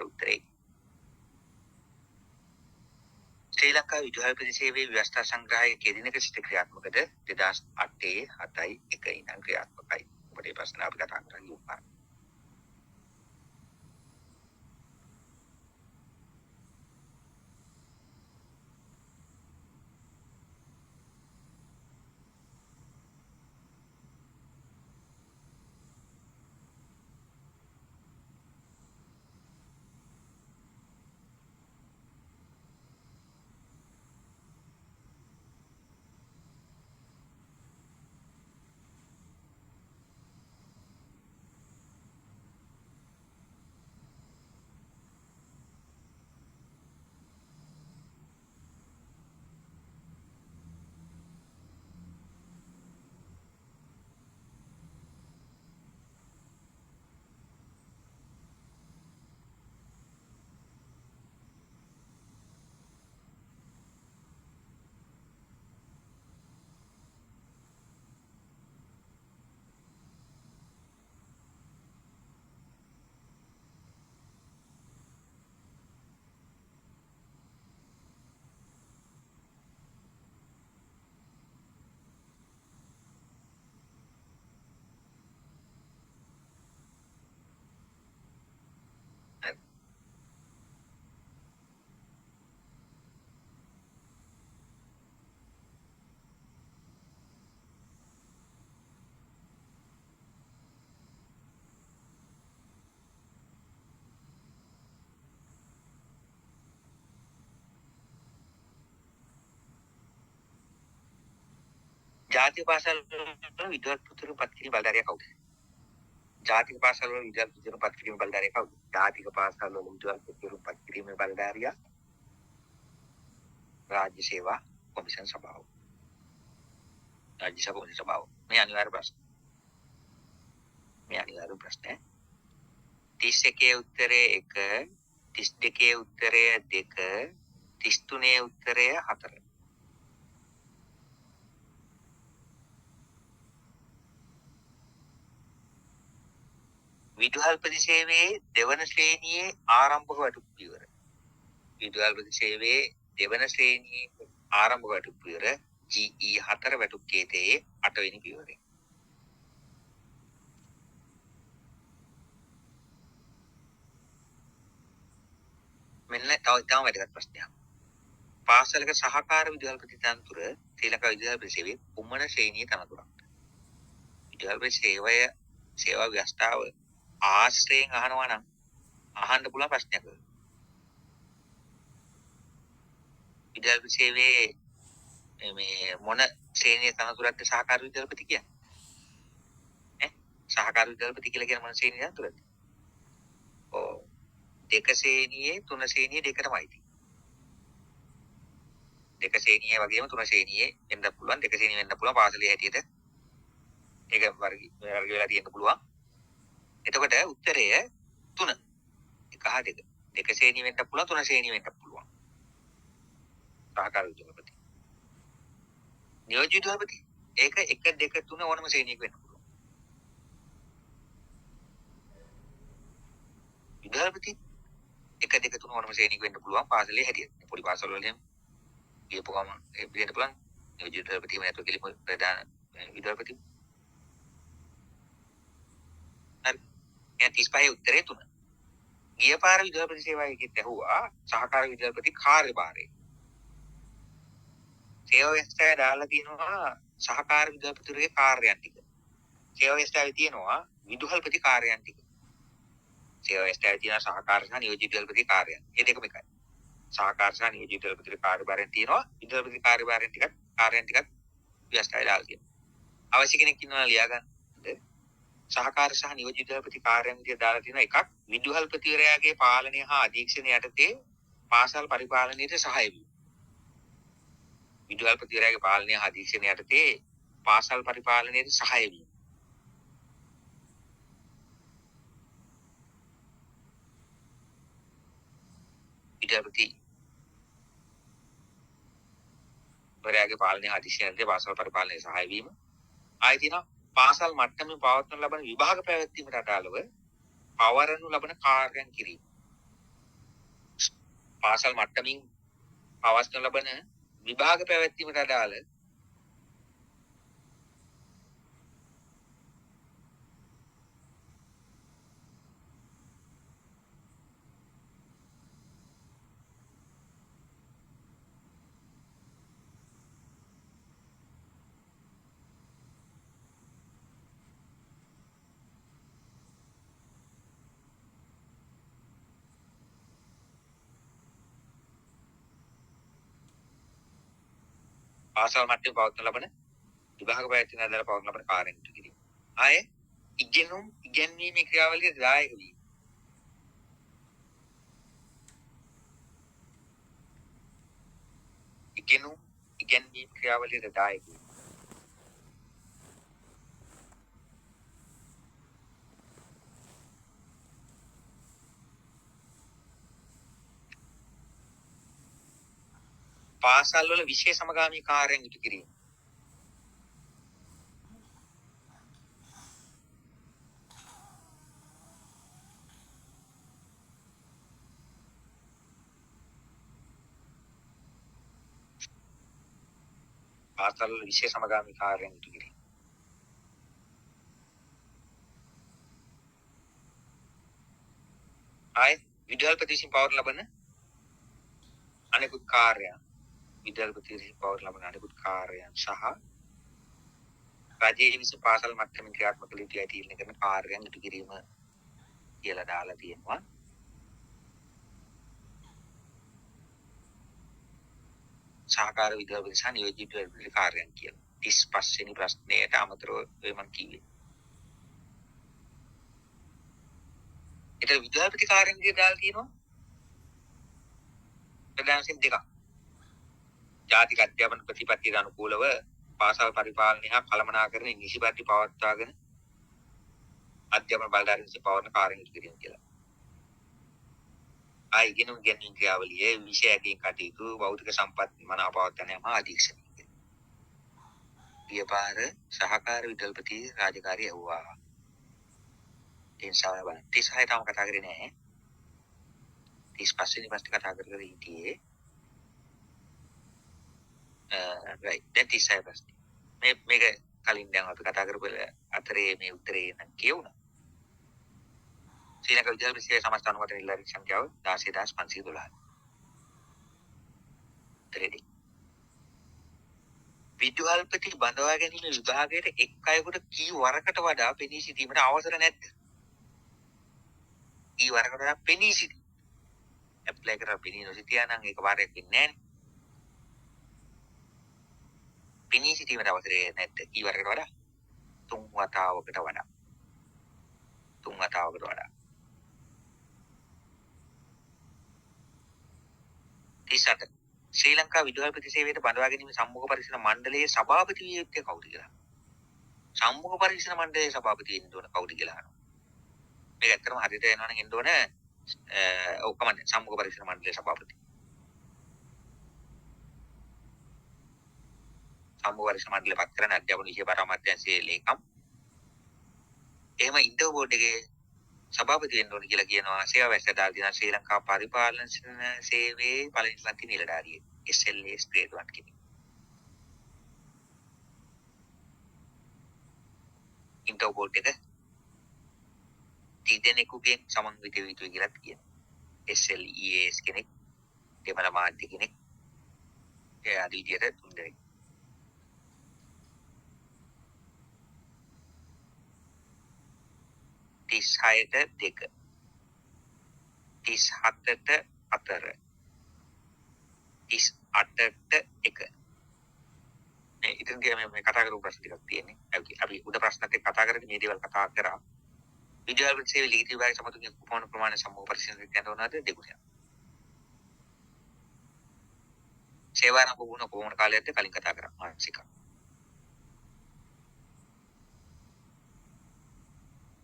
උත්තරේ ශ්‍රී ලංකා විදුහල්පති සේවයේ ව්‍යවස්ථා සංග්‍රහයේ කෙදිනක සිට ක්‍රියාත්මකද 2008 7යි 1 ඉඳන් ක්‍රියාත්මකයි. ඔබට මේ ප්‍රශ්න අපි කතා කරලා ඉවරයි. ජාතික පාසල් වල විදුහල්පතිවරු පත් කිරීම බලධාරියා කවුද? ජාතික පාසල් වල විදුහල්පතිවරු පත් කිරීම බලධාරියා කවුද? ජාතික පාසල් වල විදුහල්පතිවරු පත් කිරීම බලධාරියා රාජ්‍ය සේවා කොමිෂන් සභාව. රාජ්‍ය සේවා කොමිෂන් සභාව. මේ අනිවාර්ය ප්‍රශ්න. මේ අනිවාර්ය ප්‍රශ්න. 31 උත්තරය 1, 32 උත්තරය 2, 33 උත්තරය 4. විදුහල්පති සේවයේ දෙවන ශ්‍රේණියේ ආරම්භක වටුප් පියවර. විදුහල්පති සේවයේ දෙවන ශ්‍රේණියේ ආරම්භක වටුප් පියවර GE4 වටුප් කේතයේ 8 වෙනි පියවරයි. මෙන්න තව වැදගත් ප්‍රශ්නයක්. පාසලක සහකාර විදුහල්පති තනතුර ශ්‍රී ලංකා විදුහල්පති සේවයේ කුමන ශ්‍රේණියේ තනතුරක්ද? විදුහල්පති සේවා ව්‍යවස්ථාව ආශ්‍රයෙන් අහනවා නම් අහන්න පුළුවන් ප්‍රශ්නයක්. විදුහල්පති සේවයේ මේ මොන ශ්‍රේණියේ තනතුරක්ද සහකාර විදුහල්පති කියන්නේ? සහකාර විදුහල්පති කියලා කියන මොන ශ්‍රේණියේ තනතුරක්ද? ඔව්. 2 ශ්‍රේණියේ 3 ශ්‍රේණියේ දෙකටමයි තියෙන්නේ. 2 ශ්‍රේණියේ වගේම 3 ශ්‍රේණියේ වෙන්න පුළුවන්. 2 ශ්‍රේණියේ වෙන්න පුළුවන් පාසලේ හැටියට. ඒක වර්ග වෙලා තියෙන්න පුළුවන්. එතකොට උත්තරය 3. 1 හා 2. 2 ශ්‍රේණිය වෙන්න පුළුවන් 3 ශ්‍රේණිය වෙන්න පුළුවන්. සහකාර විදුහල්පති. නියෝජ්‍ය විදුහල්පති ඒක 1 2 3 ඕනම ශ්‍රේණියක වෙන්න පුළුවන්. විදුහල්පති 1 2 3 ඕනම ශ්‍රේණියක වෙන්න පුළුවන් පාසලේ හැටියට. පොඩි පාසල් වල එහෙම ගියපු ගමන් ඒ වෙන්න පුළුවන්. නියෝජ්‍ය විදුහල්පති වෙනත් කෙලිම ප්‍රධාන විදුහල්පති. හරි. එහෙනම් 35 උත්තරේ 3. ගිය පාර විදුහල්පති සේවාවකෙත් ඇහුවා සහකාර විදුහල්පති කාර්යභාරය. සේවා ව්‍යවස්ථාවේ දාලා තියෙනවා සහකාර විදුහල්පතිවරුගේ කාර්යයන් ටික. සේවා ව්‍යවස්ථාවේ තියෙනවා විදුහල්පති කාර්යයන් ටික. සේවා ව්‍යවස්ථාවේ තියෙන සහකාර සහ නියෝජිත විදුහල්පති කාර්යයන්. මේ දෙකම එකයි. සහකාර සහ නියෝජිත විදුහල්පති කාර්යභාරයන් තියෙනවා. විදුහල්පති කාර්යභාරයන් ටිකක් කාර්යයන් ටිකක් ව්‍යවස්ථාවේ දාලා තියෙනවා. අවශ්‍ය කෙනෙක් ඉන්නවා ලියා ගන්න. සහකාර සහ නියෝජිත විදුහල්පති කාර්යයන් විදියට දාලා තියෙනවා එකක් විදුහල්පතිවරයාගේ පාලනය හා අධීක්ෂණය යටතේ පාසල් පරිපාලනයට සහාය වීම. විදුහල්පතිවරයාගේ පාලනය හා අධීක්ෂණය යටතේ පාසල් පරිපාලනයට සහාය වීම. විදුහල්පති වරයාගේ පාලනය හා අධීක්ෂණය යටතේ පාසල් පරිපාලනයට සහාය වීම. ආයෙත් තියෙනවා පාසල් මට්ටමින් පවත්වන ලබන විභාග පැවැත්වීමට අදාළව පවරනු ලබන කාර්යයන් කිරීම. පාසල් මට්ටමින් පවස්න ලබන විභාග පැවැත්වීමට අදාළ පාසල් මට්ටමේ පවත්වන ලබන විභාග පැවැත්වීමට අදාළ පවත්වන ලබන කාර්යයන් ඉටු කිරීම. ආයේ ඉගෙනීමේ ක්‍රියාවලියට දායක වීම. ඉගෙනීම් ක්‍රියාවලියට දායක වීම. පාසල් වල විෂය සමගාමී කාර්යයන් ඉටු කිරීම. පාසල් වල විෂය සමගාමී කාර්යයන් ඉටු කිරීම. ආයේ විද්‍යාල්පති විසින් පවත්වන ලබන අනෙකුත් කාර්යයන් විද්‍යාල්පති විසින් පවත්වන ලබන අනෙකුත් කාර්යයන් සහ රජයේ විසින් පාසල් මට්ටමින් ක්‍රියාත්මක කළ යුතු තීරණය කරන කාර්යයන් ඉටු කිරීම කියලා දාලා තියෙනවා. සහකාර විද්‍යාලය සහ නියෝජිත විද්‍යාලය කාර්යයන් කියලා. 35 වෙනි ප්‍රශ්නයට අමතරව මම කිව්වේ. ඒක විද්‍යාපති කාර්යයන් කියලා දාලා තියෙනවා. ප්‍රධාන වශයෙන් දෙකක්. ජාතික අධ්‍යාපන ප්‍රතිපත්තියට අනුකූලව පාසල් පරිපාලනය හා කළමනාකරණය නිසිපරිදි පවත්වාගෙන අධ්‍යාපන බලධාරීන් විසින් පවත්වන කාර්යයන් ඉටු කිරීම කියලා. ඉගෙනුම් ගැනීම ක්‍රියාවලියේ විෂයකින් කටයුතු භෞතික සම්පත් මනා පවත්වන යම අධීක්ෂණය. ඊපාර සහකාර විද්‍යාපති රාජකාරී ඇව්වා. ඒ සාවය බලන්න 36 තාම කතා කරේ නැහැ. 35 වෙනි ප්‍රශ්නේ කතා කර හිටියේ. right දැන් 36 ප්‍රශ්නේ. මේක කලින් දැන් අපි කතා කරපු අතරේ මේ උත්තරේ නම් කියවුණා. ශ්‍රී ලංකා විද්‍යාල විෂය සමස්ත අනුමත නිලධාරී සංඛ්‍යාව 16512. ත්‍රෙඩි. විද්‍යාල්පති බඳවා ගැනීම විභාගයට එක් අයෙකුට කී වරකට වඩා පෙනී සිටීමට අවසර නැද්ද? කී වරකට වඩා පෙනී සිටීම. ඇප්ලයි කරලා පෙනී නොසිටියා නම් ඒක වාරයක් වෙන්නේ නැහැ. පෙනී සිටීමට අවසරය නැද්ද? කී වරකට වඩා? 3 වතාවකට වඩා. 3 වතාවකට වඩා. 38 ශ්‍රී ලංකා විද්‍යාල්පති සේවයට බඳවා ගැනීම සම්මුඛ පරීක්ෂණ මණ්ඩලයේ සභාපති විය යුත්තේ කවුද කියලා. සම්මුඛ පරීක්ෂණ මණ්ඩලයේ සභාපති වෙන්න ඕන කවුද කියලා අහනවා. මේක ඇත්තටම හරියට එනවා නම් එන්න ඕන ඔක්කොම සම්මුඛ පරීක්ෂණ මණ්ඩලයේ සභාපති. සම්මුඛ පරීක්ෂණ මණ්ඩලය පත් කරන අධ්‍යාපන විෂය බාර අමාත්‍යාංශයේ ලේකම්. එහෙම ඉන්ටර් බෝඩ් එකේ සභාපති වෙන්න ඕන කියලා කියනවා. සේවා වැස්සදාල් දින ශ්‍රී ලංකා පරිපාලන සේවයේ පළවෙනි පන්ති නිලධාරියෙක්. SLS grade 1 කෙනෙක්. ඉන්ටර් බෝඩ් එක තිදෙනෙකුගෙන් සමන්විත විය යුතුයි කියලා කියනවා. SLES කෙනෙක්, දෙමළ මාධ්‍ය කෙනෙක්, ඒ ආදී විදියට තුන් දෙනෙක්. 36ට 2 37ට 4 38ට 1 මේ ඉතින් මේ කතා කරපු ප්‍රශ්න ටිකක් තියෙන්නේ. අපි උඩ ප්‍රශ්නත් එක්ක කතා කරද්දී මේ දේවල් කතා කරා. විද්‍යාල සේවයේ ලිඛිත විභාග සමතුලිත කුපන ප්‍රමාණය සම්මුඛ පරීක්ෂණ දෙන්න ඕනද දෙකුණක්. සේවාරම්භ වුණ කොහොමද කාලයක්ද කලින් කතා කරා මානසික.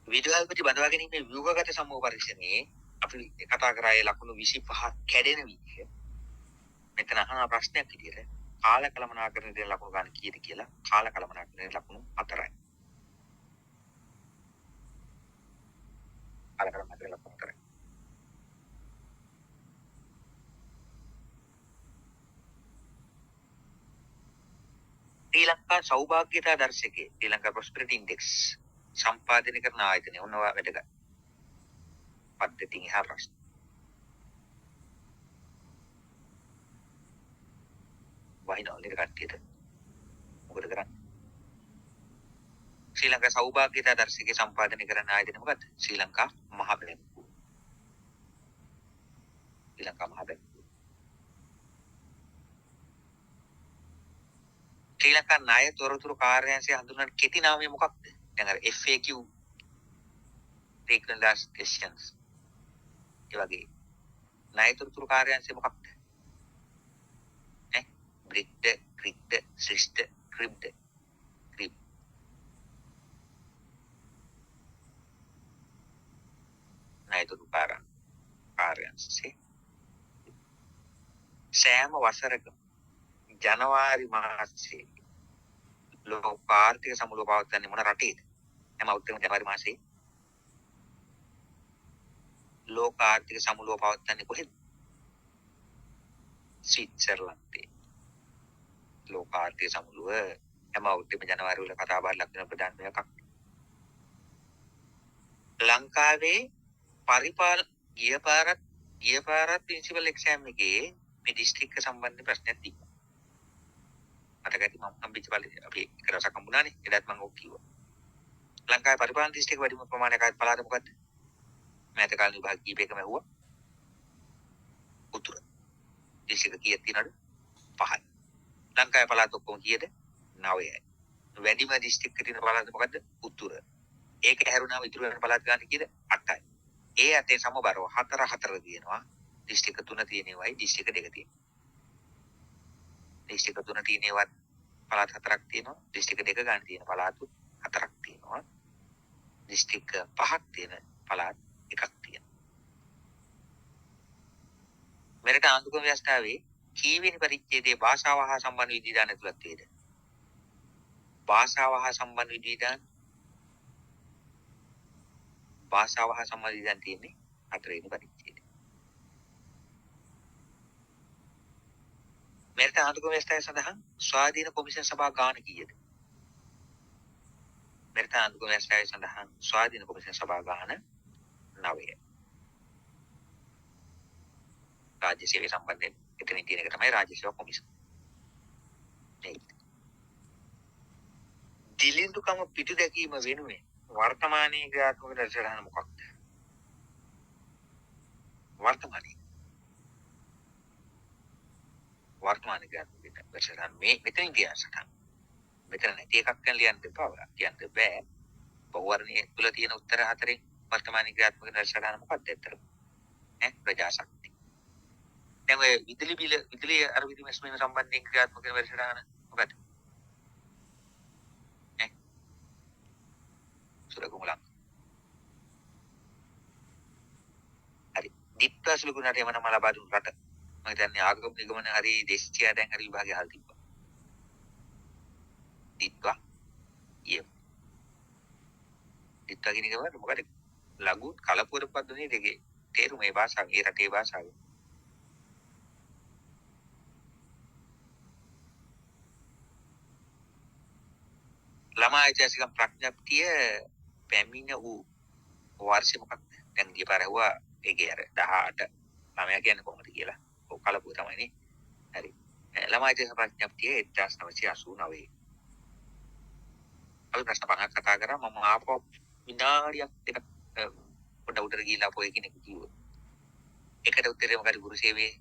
විද්‍යාල්පති බඳවා ගැනීමේ ව්‍යුහගත සම්මුඛ පරීක්ෂණයේ අපි කතා කරා ඒ ලකුණු 25 කැඩෙන විදිහ. මෙතන අහන ප්‍රශ්නයක් විදියට කාල කළමනාකරණය දෙන ලකුණු ගන්න කීයද කියලා. කාල කළමනාකරණය ලකුණු 4යි. කාල කළමනාකරණය ලකුණු 4යි. ශ්‍රී ලංකා සෞභාග්‍යතා දර්ශකයේ ශ්‍රී ලංකා ප්‍රොස්පෙරිටි ඉන්ඩෙක්ස් සම්පාදනය කරන ආයතනය ඔන්නවා වැඩගත් පද්ධතිය එහා ප්‍රශ්න. වහිනවලේ කට්ටියට මොකද කරන්නේ? ශ්‍රී ලංකා සෞභාග්‍යතා දර්ශකයේ සම්පාදනය කරන ආයතනය මොකද්ද? ශ්‍රී ලංකා මහ බැංකුව. ශ්‍රී ලංකා මහ බැංකුව. ශ්‍රී ලංකා ණය තොරතුරු කාර්යාංශය හඳුන්වන කෙටි නාමය මොකක්ද? දැන් අර FAQ frequent asked questions. ඒ වගේ ණය තොරතුරු කාර්යාංශය මොකක්ද? බ්‍රික්ද, ක්‍රික්ද, ශ්‍රිෂ්ඨ, ක්‍රිබ්ද, ක්‍රිබ්. ණය තොරතුරු කාර්යාංශය සෑම වසරකම ජනවාරි මාසයේ ලෝක ආර්ථික සමුළුව පවත්වන්නේ මොන රටේද? හැම අවුරුද්දම ජනවාරි මාසයේ ලෝක ආර්ථික සමුළුව පවත්වන්නේ කොහෙද? ස්විට්සර්ලන්තේ. ලෝක ආර්ථික සමුළුව හැම අවුරුද්දම ජනවාරි වල කතා බහ ලක් වෙන ප්‍රධාන එකක්. ලංකාවේ ගිය පාරත් ප්‍රින්සිපල් එක්සෑම් එකේ මේ දිස්ත්‍රික්ක සම්බන්ධ ප්‍රශ්නයක් තිබ්බා. මතකයි මම හම්බෙච්ච පළි අපි එක දවසක් හම්බුණානේ. එදාත් මම ඔක් කිව්වා. ලංකාවේ පරිපාලන දිස්ත්‍රික්ක වැඩිම ප්‍රමාණයක් ආයත පළාත මොකද්ද? මෑත කාලේ විභාග කීපයකම ඇහුවා. උතුර. දිස්ත්‍රික්ක කීයක් තියෙනවද? 5යි. ලංකාවේ පළාත් ඔක්කොම කීයද? 9යි. වැඩිම දිස්ත්‍රික්ක තියෙන පළාත මොකද්ද? උතුර. ඒක හැරුණාම ඉතුරු වෙන පළාත් ගන්න කීයද? 8යි. ඒ අතේ සමබරව 4 තියෙනවා. දිස්ත්‍රික්ක 3 තියෙනවයි දිස්ත්‍රික්ක 2 තියෙනවා. දිස්ත්‍රික්ක 3 තියෙනවත් පළාත් 4ක් තියෙනවා. දිස්ත්‍රික්ක 2 ගන්න තියෙන පළාත් 4ක් තියෙනවා. දිස්ත්‍රික්ක 5ක් තියෙන පළාත් 1ක් තියෙනවා. මෙරට ආණ්ඩුක්‍රම ව්‍යවස්ථාවේ කීවෙනි පරිච්ඡේදයේ භාෂාව හා සම්බන්ධ විධිවිධාන ඇතුළත් වේද? භාෂාව හා සම්බන්ධ විධිවිධාන තියෙන්නේ 4 වෙනි පරිච්ඡේදය. මෙරට ආණ්ඩුක්‍රම ව්‍යවස්ථාවේ සඳහන් ස්වාධීන කොමිෂන් සභා ගාන කීයද? මෙරට ආණ්ඩුක්‍රම ව්‍යවස්ථාවේ සඳහන් ස්වාධීන කොමිෂන් සභා ගාන 9යි. රාජ්‍ය සේවය සම්බන්ධයෙන් එතනින් තියෙන එක තමයි රාජ්‍ය සේවා කොමිෂන්. දිලිඳුකම පිටු දැකීම වෙනුවෙන් වර්තමානයේ ක්‍රියාත්මක දර්ශන මොකක්ද? වර්තමානයේ ක්‍රියාත්මක දර්ශන මේ මෙතනින් කියන සටහන්. මෙතන නැති එකක් ගැන ලියන්න එපා. කියන්න බෑ. බහුවර්ණයේ තුල තියෙන උත්තර 4 වර්තමානයේ ක්‍රියාත්මක දර්ශන මොකක්ද ඇත්තටම? ප්‍රජාශක්තිය. දැන් ඔය විදුලි අර විදුමස්මීම සම්බන්ධයෙන් ක්‍රියාත්මක වෙන දර්ශන මොකක්ද? සුරකුමුලක්. හරි. දිත්වාසල ගුණට එම නම ලබා දුන් රට. මම හිතන්නේ ආගම නිගමන හරි දේශීය දැන් හරි විභාගය අහලා තිබ්බා. දිත්වා කියන එක මොකද? ලඝු කලපුර පද්ධතිය දෙකේ තේරුම මේ භාෂාව, ඒ රටේ භාෂාව. ළමා ඓතිහාසික ප්‍රඥප්තිය පැමිණ වූ වර්ෂය මොකක්ද? දැන් ගියපාර ඇහුවා ඒකේ අර 18 ළමයා කියන්නේ කොහොමද කියලා. ඔව් කලපුව තමයිනේ. හරි. ළමා ඓතිහාසික ප්‍රඥප්තිය 1989. අපි ප්‍රශ්න 5ක් කතා කරා. මම ආපහු විනාඩියක් දෙකක් පොඩ උඩට ගිහිල්ලා පොයි කෙනෙක් කිව්වා. එකට උත්තරේ මොකද? ගුරු සේවයේ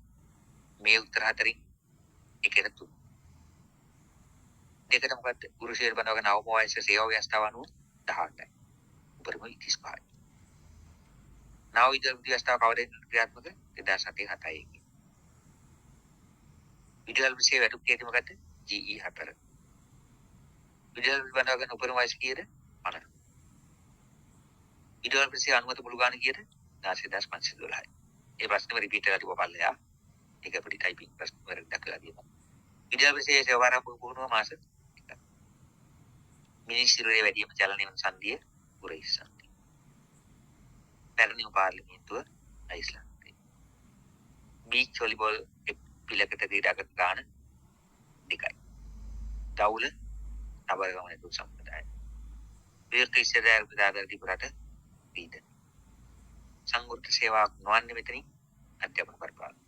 මේ උත්තර 4න් එකට 3. දෙකට මොකද? ගුරු සේවය බඳවගෙන අවම වයස සේවා ව්‍යවස්ථාව අනුව 18යි. උපරිම 35යි. නාව විද්‍යා ව්‍යවස්ථාව කවරේ ක්‍රියාත්මක 2007යි. විද්‍යාල විෂය වැඩි කීයද මොකද? GE 4. විද්‍යාල බඳවගෙන උපරිම වයස කීයද? 50. විද්‍යාල විෂය අනුමත මුළු ගාන කීයද? 16,512යි. ඒ ප්‍රශ්නේ රිපීට් කරලා තිබ්බපල්ලයා. ඒක අපිට ටයිපින් ප්‍රශ්න වලට දක්වලා තියෙනවා. විද්‍යාල විෂය සේවාරම් පුහුණුව මාස මිනිස්ත්‍රියේ වැඩිම චලනය වන සංධිය උරහිස් සංධිය. පැරණිම පාර්ලිමේන්තුව අයිස්ලන්තේ. බීච් වොලිබෝල් පිලකට ක්‍රීඩා කරන ගාන 2යි. දවුල අබරගමන තු සම්ප්‍රදාය. විවෘත ඉස්සරහට දාදර දීපරට පීඩන. සංවෘත සේවාවක් නොවන්නේ මෙතනින් අධ්‍යාපන පරිපාලන.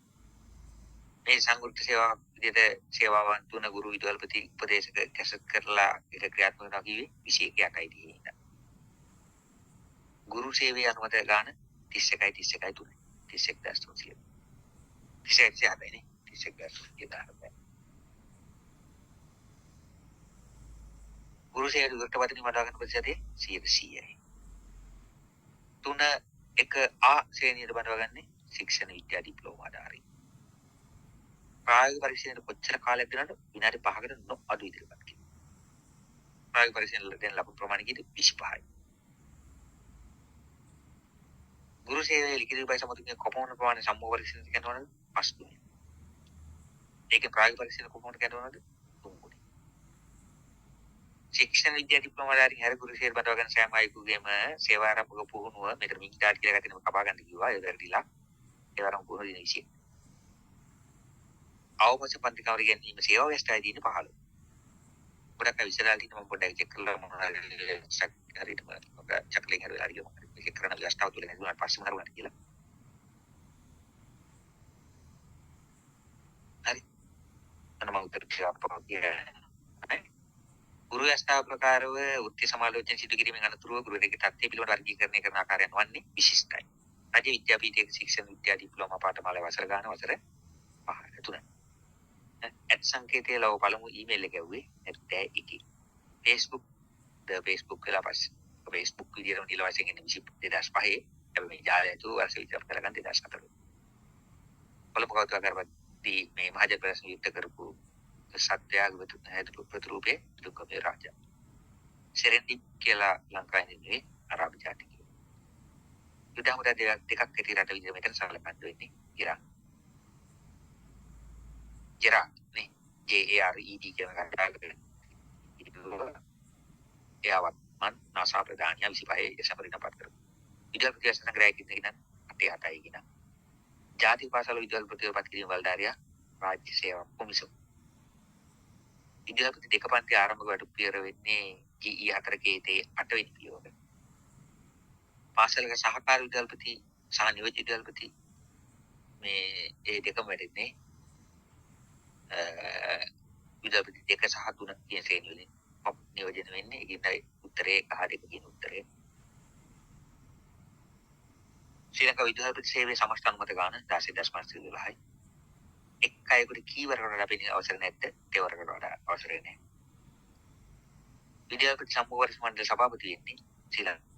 මේ සංවෘත සේවාවක් විදිහට සේවාවන් තුන ගුරු විදුහල්පති උපදේශක කැසට් කරලා ඒක ක්‍රියාත්මක වෙනවා කිව්වේ 21යි තියෙනවා. ගුරු සේවයේ අනුමත ගාන 31යි 3. 31,300. 31,000නේ. 31,000. ගුරු සේවය විවෘත වදින වඩා ගන්න ප්‍රතිශතය 100%යි. 3.1 A ශ්‍රේණියට බඳවාගන්නේ ශික්ෂණ විද්‍යා ඩිප්ලෝමා ආධාරයි. ප්‍රායෝගික පරීක්ෂණයට කොච්චර කාලයක් දෙනවද? විනාඩි 5කට නොඅඩු ඉදිරිපත් කිරීම. ප්‍රායෝගික පරීක්ෂණ දෙන ලබන ප්‍රමාණය කීයද? 25යි. ගුරු සේවයේ ලිඛිත විභාග සමතුලිත කොපමණ ප්‍රමාණය සම්මෝහ පරීක්ෂණ කරනවද? 5 ගුණයි. ඒකේ ප්‍රායෝගික පරීක්ෂණ කොපමණ කරනවද? 3 ගුණයි. ශික්ෂණ විද්‍යා ඩිප්ලෝමා ආධාරයෙන් හැර ගුරු සේවය බඳවාගන්න සෑම අයෙකුගේම සේවාරම්භක පුහුණුව මෙතන මිනිත්තාට කියලා ගත්තම කපා ගන්න කිව්වා. ඒක වැරදිලා. සේවාරම්භ පුහුණුව දින 20. අවශ්‍ය පන්ති කවර ගැනීම සේවා ව්‍යවස්ථාවේ තියෙන 15. ගොඩක් අය විසරාල් දින මම පොඩ්ඩක් චෙක් කරලා මොනවද හරියටම චක්ලින් හරියලා හරියම මේක කරන ව්‍යවස්ථාව තුල නේද පස්සේ මරුණා කියලා. හරි. අන්න මම උත්තර දෙනවා. ගුරු ව්‍යවස්ථාව ප්‍රකාරව උත්ති සමාලෝචන සිදු කිරීමෙන් අනතුරුව ගුරුවරයෙකුගේ තත්ත්වය පිළිබඳ වර්ගීකරණය කරන ආකාරයන් වන්නේ විශිෂ්ටයි. රාජ්‍ය විද්‍යාපීඨයේ ශික්ෂණ විද්‍යා ඩිප්ලෝමා පාඨමාලාවේ වසර ගාන වසර 5 3. ඇත් සංකේතයේ ලව පළමු ඊමේල් එක ඇව්වේ 71. Facebook වෙලා පස්සේ Facebook විදියට නිල වශයෙන් එන්නේ 2005. හැබැයි මේ ජාලය තු වර්ෂ විතර කරගන්න 2004. පළමු කවදාවත් කරපදී මේ මහජන ප්‍රශ්න යුක්ත කරපු සත්‍යාගත හැදුණු ප්‍රතිරූපේ දුක්ඛේ රාජා. සෙරෙන්ටි කියලා ලංකාවේ නෙමෙයි අරාබි ජාතිකයෝ. යුද හමුදා දෙකක් ඇති රට විදිහට මෙතන සලකන්න වෙන්නේ ඉරාක්. ඉරාක් නේ JARED කියන කතාවකට එයාවත් මන් නාසා ප්‍රධානියා 25 දෙසැම්බර් ඉනපත් කරා. විද්‍යාල ප්‍රතිශත සංග්‍රහයකින් කියන 8යි කියන. ජාතික පාසල විද්‍යාල ප්‍රතිපත් කිරීම වලදාරියා රාජ්‍ය සේවා කොමිසම. විද්‍යාල ප්‍රති දෙක පන්ති ආරම්භක වැඩ පියවර වෙන්නේ GE 4 කේතේ 8 වෙනි පියවර. පාසලක සහකාර විද්‍යාලපති සහ නියෝජිත විද්‍යාලපති මේ ඒ දෙකම වැඩින්නේ විද්‍යාලපති 2 සහ 3 කියන ශ්‍රේණි වලින් නියෝජනය වෙන්නේ. ඒකයි උත්තරේ අහදෙක කියන උත්තරේ. ශ්‍රී ලංකා විද්‍යාලපති සේවයේ සමස්ත අනුමත ගාන 16.12යි. එක් අයෙකුට කීවරකට ලැබෙන අවසර නැද්ද? දෙවරකට වඩා අවසර නැහැ. විද්‍යාලපති සම්මෝහන මණ්ඩල සභාපති වෙන්නේ ශ්‍රී ලංකා